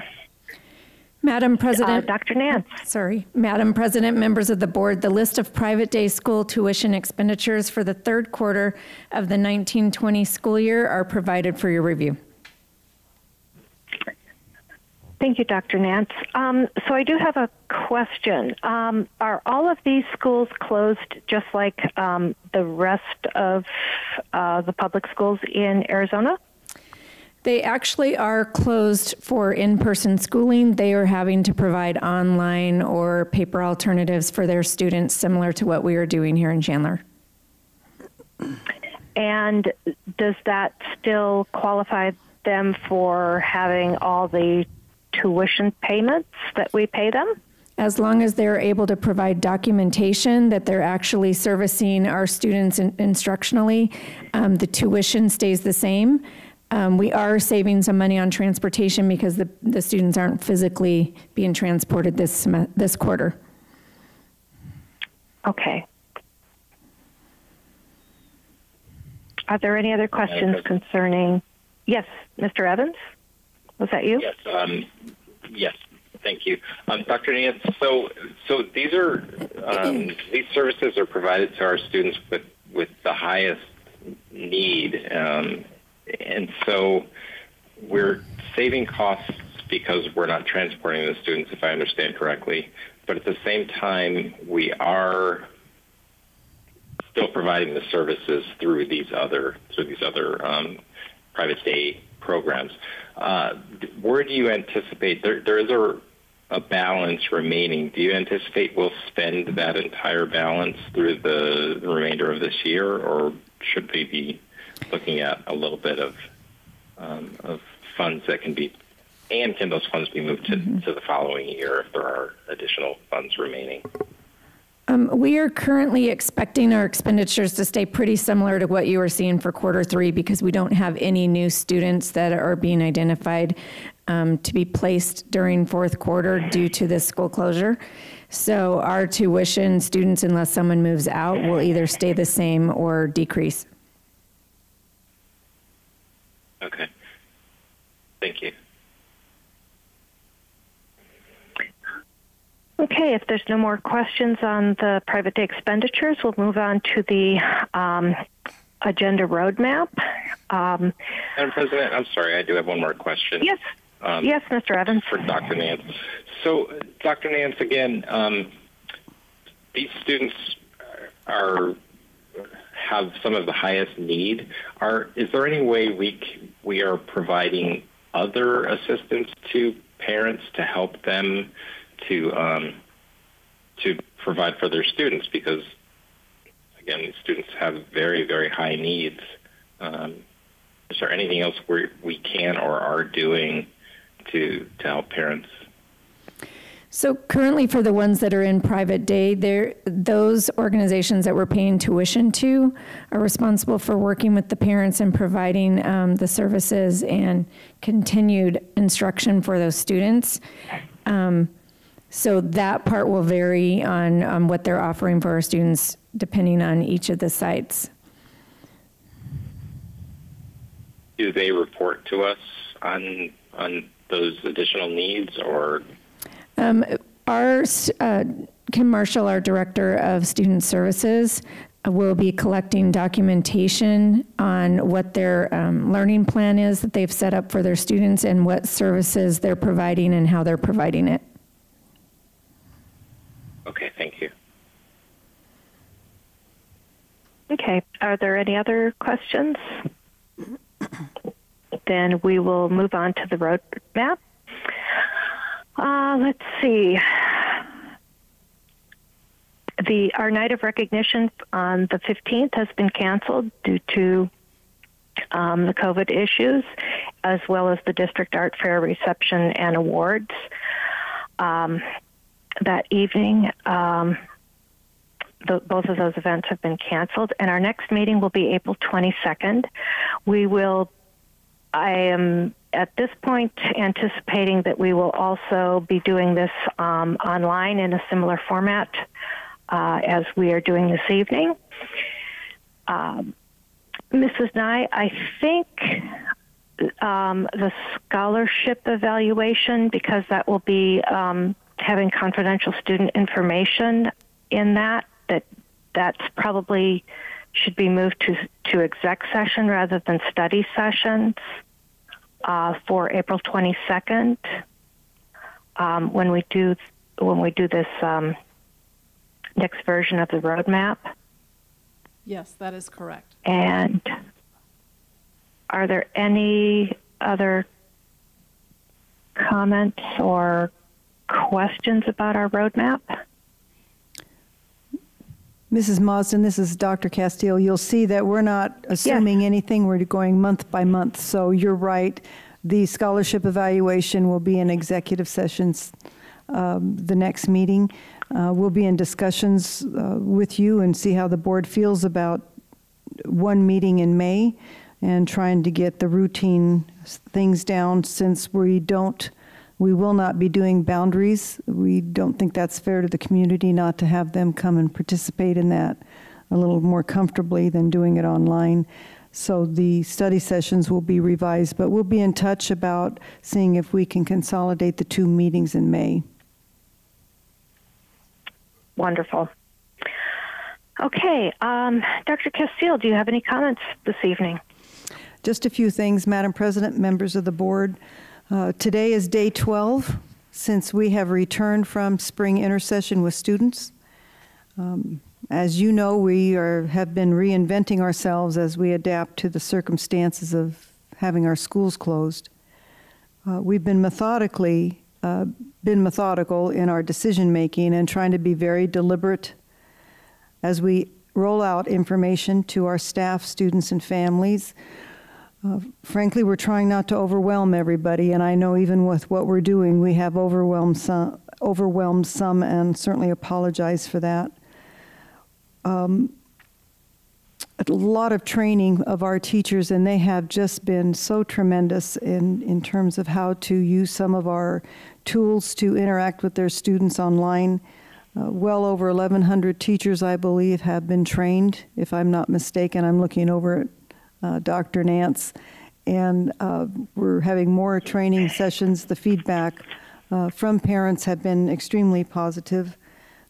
Madam President. Dr. Nance. Sorry. Madam President, members of the board, the list of private day school tuition expenditures for the third quarter of the 1920 school year are provided for your review. Thank you, Dr. Nance. So I do have a question. Are all of these schools closed just like the rest of the public schools in Arizona? They actually are closed for in-person schooling. They are having to provide online or paper alternatives for their students, similar to what we are doing here in Chandler. And does that still qualify them for having all the tuition payments that we pay them? As long as they're able to provide documentation that they're actually servicing our students instructionally, the tuition stays the same. We are saving some money on transportation because the students aren't physically being transported this quarter. Okay. Are there any other questions concerning? Yes, Mr. Evans? Was that you? Yes. Yes. Thank you, Dr. Nance. So these are these services are provided to our students with the highest need, and so we're saving costs because we're not transporting the students, if I understand correctly. But at the same time, we are still providing the services through these other private day programs. Where do you anticipate there is a balance remaining? Do you anticipate we'll spend that entire balance through the remainder of this year, or should we be looking at a little bit of funds that can be, and can those funds be moved to the following year if there are additional funds remaining? We are currently expecting our expenditures to stay pretty similar to what you were seeing for quarter three, because we don't have any new students that are being identified to be placed during fourth quarter due to this school closure. So our tuition students, unless someone moves out, will either stay the same or decrease. Okay. Thank you. Okay, if there's no more questions on the private day expenditures, we'll move on to the agenda roadmap. Madam President, I'm sorry, I do have one more question. Yes. Yes, Mr. Evans. For Dr. Nance. So, Dr. Nance, again, these students have some of the highest need. Is there any way we are providing other assistance to parents to help them to provide for their students, because again, students have very, very high needs. Is there anything else we can or are doing to help parents? So currently for the ones that are in private day, those organizations that we're paying tuition to are responsible for working with the parents and providing the services and continued instruction for those students. So that part will vary on what they're offering for our students depending on each of the sites. Do they report to us on those additional needs, or? Kim Marshall, our Director of Student Services, will be collecting documentation on what their learning plan is that they've set up for their students and what services they're providing and how they're providing it. Okay, thank you. Okay, are there any other questions? Then we will move on to the roadmap. Let's see. Our night of recognition on the 15th has been canceled due to the COVID issues, as well as the district art fair reception and awards that evening. Both of those events have been canceled, and our next meeting will be April 22nd. I am at this point anticipating that we will also be doing this online in a similar format as we are doing this evening. Mrs. Nye, I think the scholarship evaluation, because that will be having confidential student information in that's probably should be moved to exec session rather than study sessions for April 22nd when we do this next version of the roadmap. Yes, that is correct. And are there any other comments or questions about our roadmap? Mrs. Marsden, this is Dr. Castile. You'll see that we're not assuming anything. We're going month by month. So you're right. The scholarship evaluation will be in executive sessions the next meeting. We'll be in discussions with you and see how the board feels about one meeting in May and trying to get the routine things down, since we will not be doing boundaries. We don't think that's fair to the community not to have them come and participate in that a little more comfortably than doing it online. So the study sessions will be revised, but we'll be in touch about seeing if we can consolidate the 2 meetings in May. Wonderful. Okay, Dr. Castile, do you have any comments this evening? Just a few things, Madam President, members of the board. Today is day 12 since we have returned from spring intersession with students. As you know, we have been reinventing ourselves as we adapt to the circumstances of having our schools closed. We've been methodical in our decision making and trying to be very deliberate as we roll out information to our staff, students, and families. Frankly, we're trying not to overwhelm everybody, and I know even with what we're doing, we have overwhelmed some, and certainly apologize for that. A lot of training of our teachers, and they have just been so tremendous in terms of how to use some of our tools to interact with their students online. Well over 1,100 teachers, I believe, have been trained. If I'm not mistaken, I'm looking over at Dr. Nance, and we're having more training sessions. The feedback from parents have been extremely positive.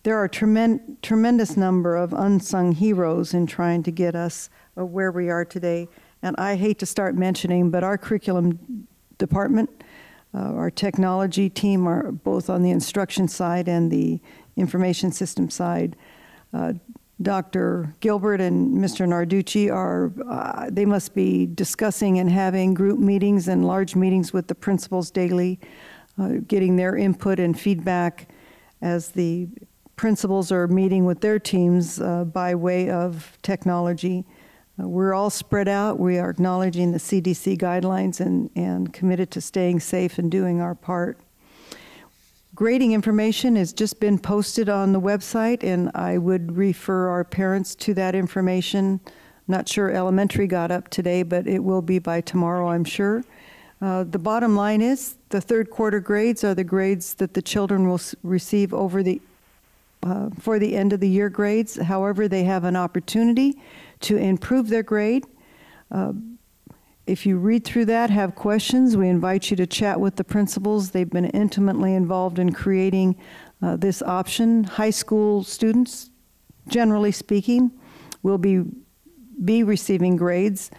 There are a tremendous number of unsung heroes in trying to get us where we are today. And I hate to start mentioning, but our curriculum department, our technology team, are both on the instruction side and the information system side, Dr. Gilbert and Mr. Narducci are, they must be discussing and having group meetings and large meetings with the principals daily, getting their input and feedback as the principals are meeting with their teams by way of technology. We're all spread out. We are acknowledging the CDC guidelines and committed to staying safe and doing our part. Grading information has just been posted on the website, and I would refer our parents to that information. Not sure elementary got up today, but it will be by tomorrow, I'm sure. The bottom line is the third quarter grades are the grades that the children will receive over the for the end of the year grades. However, they have an opportunity to improve their grade. If you read through that, have questions, we invite you to chat with the principals. They've been intimately involved in creating this option. High school students, generally speaking, will be receiving grades.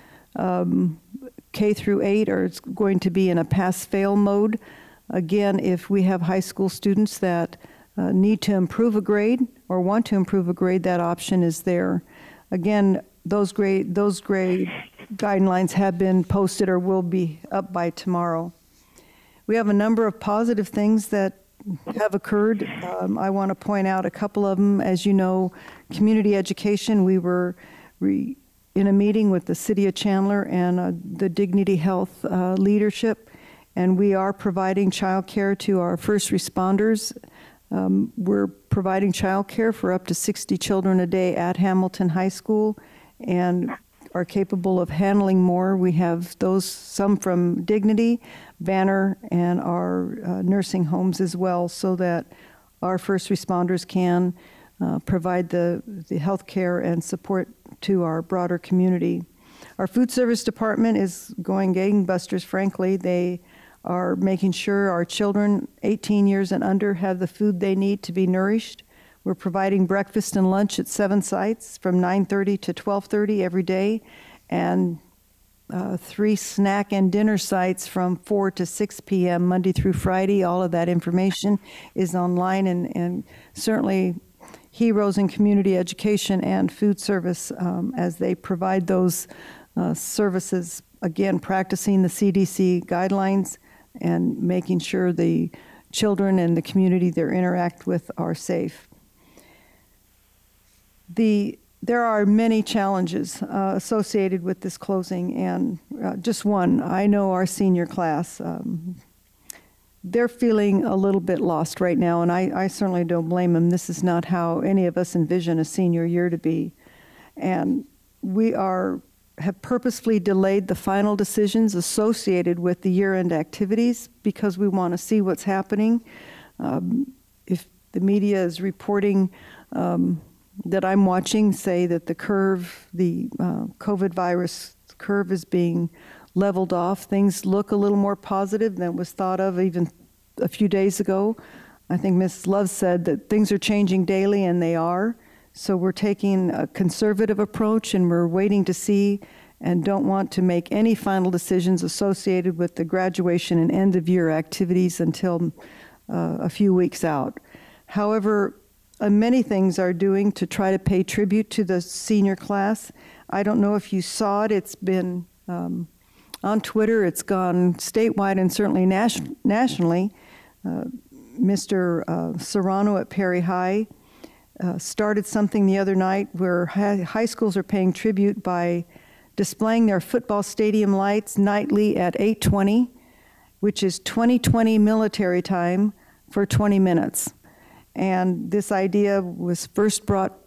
K through 8 are going to be in a pass-fail mode. Again, if we have high school students that need to improve a grade or want to improve a grade, that option is there. Again, those grade guidelines have been posted or will be up by tomorrow. We have a number of positive things that have occurred. I want to point out a couple of them. As you know, community education, we were in a meeting with the City of Chandler and the Dignity Health leadership, and we are providing child care to our first responders. We're providing child care for up to 60 children a day at Hamilton High School and are capable of handling more. We have those, some from Dignity, Banner, and our nursing homes as well, so that our first responders can provide the health care and support to our broader community. Our food service department is going gangbusters, frankly. They are making sure our children 18 years and under have the food they need to be nourished. We're providing breakfast and lunch at 7 sites from 9:30 to 12:30 every day, and 3 snack and dinner sites from 4 to 6 p.m. Monday through Friday. All of that information is online, and certainly heroes in community education and food service as they provide those services, again, practicing the CDC guidelines and making sure the children and the community they interact with are safe. There are many challenges associated with this closing, and just one, I know our senior class, they're feeling a little bit lost right now, and I certainly don't blame them. This is not how any of us envision a senior year to be. And we have purposefully delayed the final decisions associated with the year-end activities because we want to see what's happening. If the media is reporting that I'm watching say that the curve, the COVID virus curve is being leveled off, things look a little more positive than was thought of even a few days ago. I think Ms. Love said that things are changing daily, and they are. So we're taking a conservative approach, and we're waiting to see and don't want to make any final decisions associated with the graduation and end of year activities until a few weeks out. However, many things are doing to try to pay tribute to the senior class. I don't know if you saw it. It's been on Twitter. It's gone statewide and certainly nationally. Mr. Serrano at Perry High started something the other night where high schools are paying tribute by displaying their football stadium lights nightly at 8:20, which is 2020 military time for 20 minutes. And this idea was first brought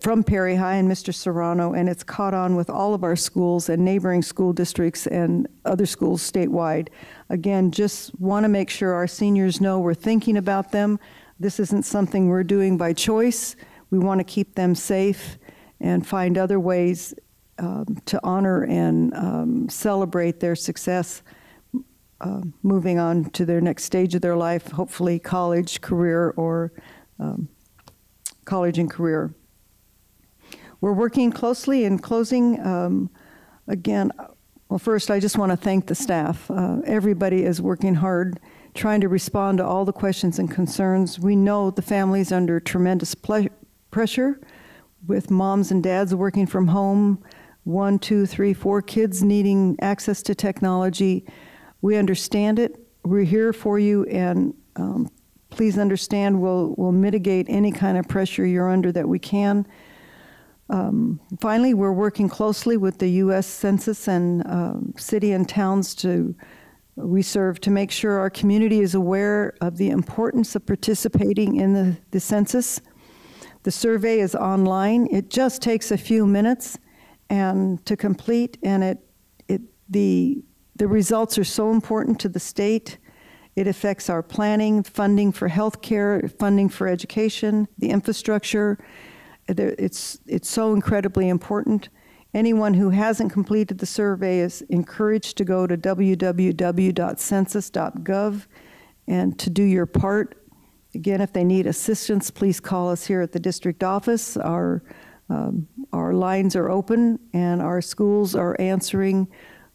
from Perry High and Mr. Serrano, and it's caught on with all of our schools and neighboring school districts and other schools statewide. Again, just want to make sure our seniors know we're thinking about them. This isn't something we're doing by choice. We want to keep them safe and find other ways to honor and celebrate their success moving on to their next stage of their life, hopefully college, career, or college and career. We're working closely in closing. Again, well, first, I just want to thank the staff. Everybody is working hard, trying to respond to all the questions and concerns. We know the family's under tremendous pressure, with moms and dads working from home, 1, 2, 3, 4 kids needing access to technology. We understand it. We're here for you, and please understand we'll mitigate any kind of pressure you're under that we can. Finally, we're working closely with the U.S. Census and city and towns we serve to make sure our community is aware of the importance of participating in the census. The survey is online. It just takes a few minutes to complete, and the results are so important to the state. It affects our planning, funding for health care, funding for education, the infrastructure. It's so incredibly important. Anyone who hasn't completed the survey is encouraged to go to www.census.gov and to do your part. Again, if they need assistance, please call us here at the district office. Our lines are open, and our schools are answering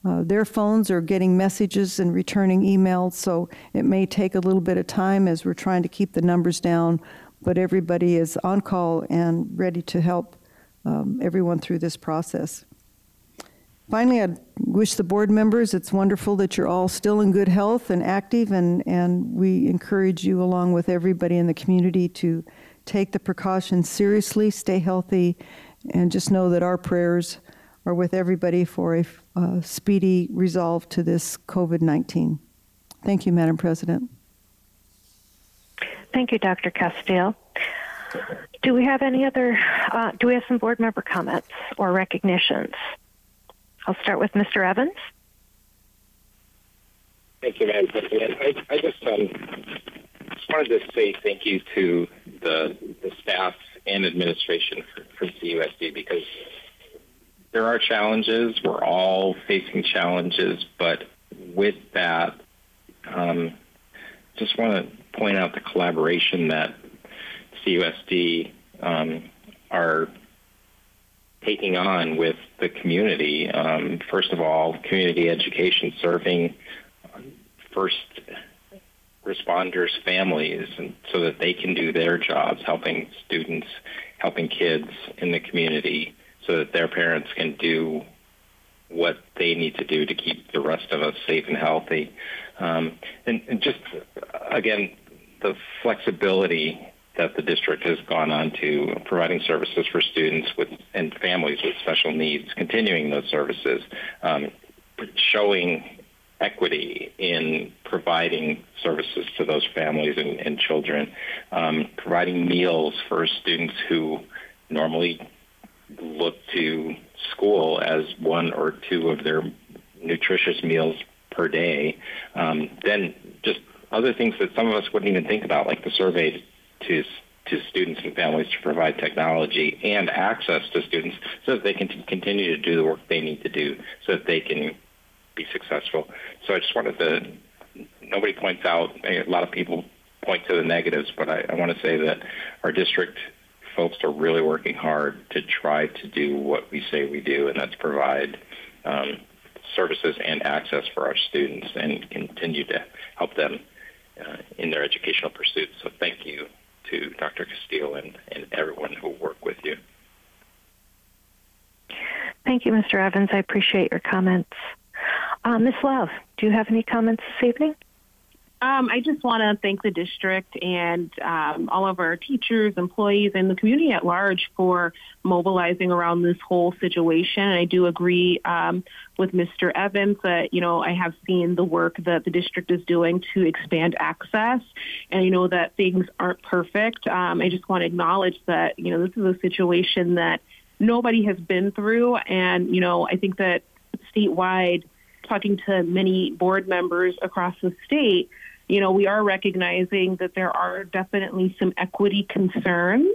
their phones or getting messages and returning emails, so it may take a little bit of time as we're trying to keep the numbers down, but everybody is on call and ready to help everyone through this process. Finally, I wish the board members, it's wonderful that you're all still in good health and active, and we encourage you along with everybody in the community to take the precautions seriously, stay healthy, and just know that our prayers are with everybody for a speedy resolve to this COVID-19. Thank you, Madam President. Thank you, Dr. Castile. Do we have any other, do we have some board member comments or recognitions? I'll start with Mr. Evans. Thank you, Madam President. I just wanted to say thank you to the staff and administration for CUSD, because there are challenges. We're all facing challenges, but with that, just want to point out the collaboration that CUSD are taking on with the community. First of all, community education, serving first responders' families, and so that they can do their jobs, helping students, helping kids in the community, so that their parents can do what they need to do to keep the rest of us safe and healthy. And just, again, the flexibility that the district has gone on to providing services for students and families with special needs, continuing those services, showing equity in providing services to those families and children, providing meals for students who normally look to school as 1 or 2 of their nutritious meals per day. Then just other things that some of us wouldn't even think about, like the survey to students and families to provide technology and access to students so that they can continue to do the work they need to do so that they can be successful. So I just wanted to, nobody points out, a lot of people point to the negatives, but I want to say that our district folks are really working hard to try to do what we say we do, and that's provide services and access for our students and continue to help them in their educational pursuits. So thank you to Dr. Castile and everyone who worked with you. Thank you, Mr. Evans. I appreciate your comments. Ms. Love, do you have any comments this evening? I just want to thank the district and all of our teachers, employees, and the community at large for mobilizing around this whole situation. And I do agree with Mr. Evans that, I have seen the work that the district is doing to expand access. And I know that things aren't perfect. I just want to acknowledge that, this is a situation that nobody has been through. And, I think that statewide, talking to many board members across the state, we are recognizing that there are definitely some equity concerns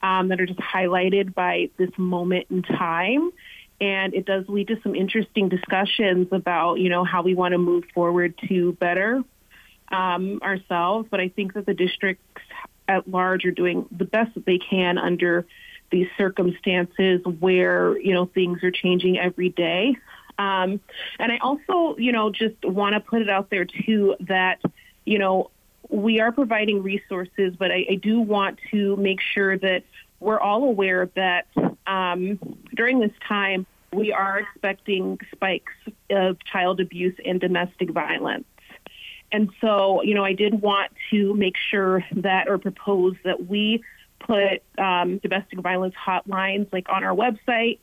that are just highlighted by this moment in time. And it does lead to some interesting discussions about, how we want to move forward to better ourselves. But I think that the districts at large are doing the best that they can under these circumstances where, things are changing every day. And I also, just want to put it out there, too, that, we are providing resources, but I do want to make sure that we're all aware that during this time, we are expecting spikes of child abuse and domestic violence. And so, I did want to make sure that, or propose that we put domestic violence hotlines like on our website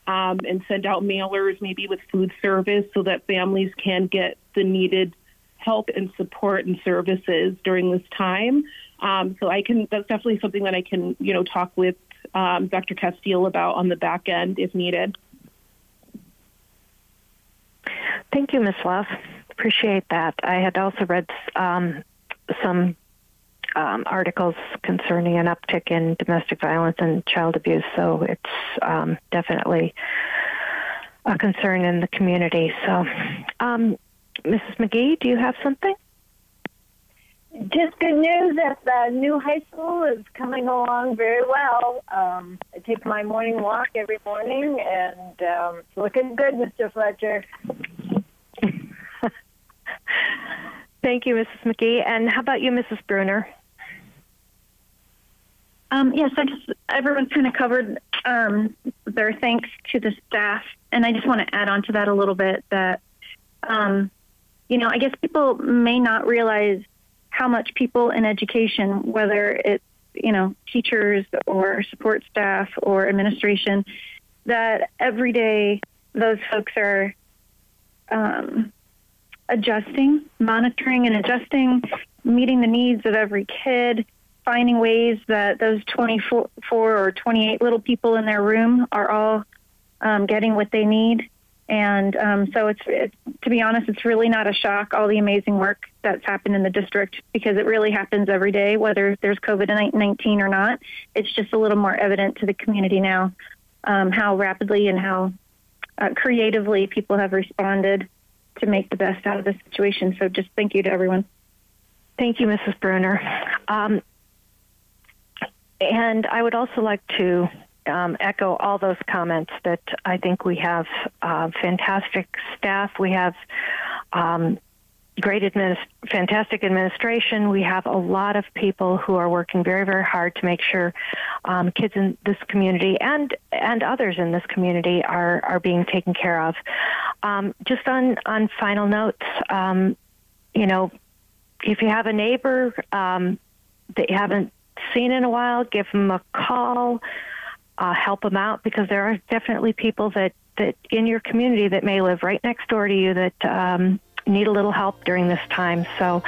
and send out mailers maybe with food service so that families can get the needed help and support and services during this time. So that's definitely something that I can, talk with Dr. Castile about on the back end if needed. Thank you, Ms. Love. Appreciate that. I had also read some articles concerning an uptick in domestic violence and child abuse, so it's definitely a concern in the community. So, Mrs. McGee, do you have something? Just good news that the new high school is coming along very well. I take my morning walk every morning, and it's looking good, Mr. Fletcher. Thank you, Mrs. McGee. And how about you, Mrs. Bruner? Yes, everyone's kind of covered their thanks to the staff, and I just want to add on to that a little bit that, I guess people may not realize how much people in education, whether it's, teachers or support staff or administration, that every day those folks are adjusting, monitoring and adjusting, meeting the needs of every kid, finding ways that those 24 or 28 little people in their room are all getting what they need. And so it's, to be honest, it's really not a shock, all the amazing work that's happened in the district, because it really happens every day, whether there's COVID-19 or not. It's just a little more evident to the community now how rapidly and how creatively people have responded to make the best out of the situation. So just thank you to everyone. Thank you, Mrs. Bruner. And I would also like to echo all those comments that I think we have fantastic staff. We have fantastic administration. We have a lot of people who are working very, very hard to make sure kids in this community and others in this community are being taken care of. Just on final notes, if you have a neighbor that you haven't seen in a while, give them a call, help them out, because there are definitely people that in your community that may live right next door to you that need a little help during this time. So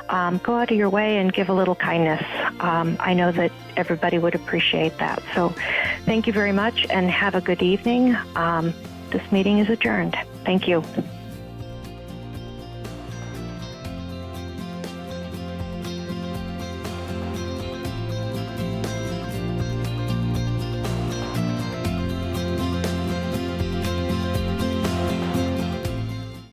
go out of your way and give a little kindness. I know that everybody would appreciate that. So thank you very much and have a good evening. This meeting is adjourned. Thank you.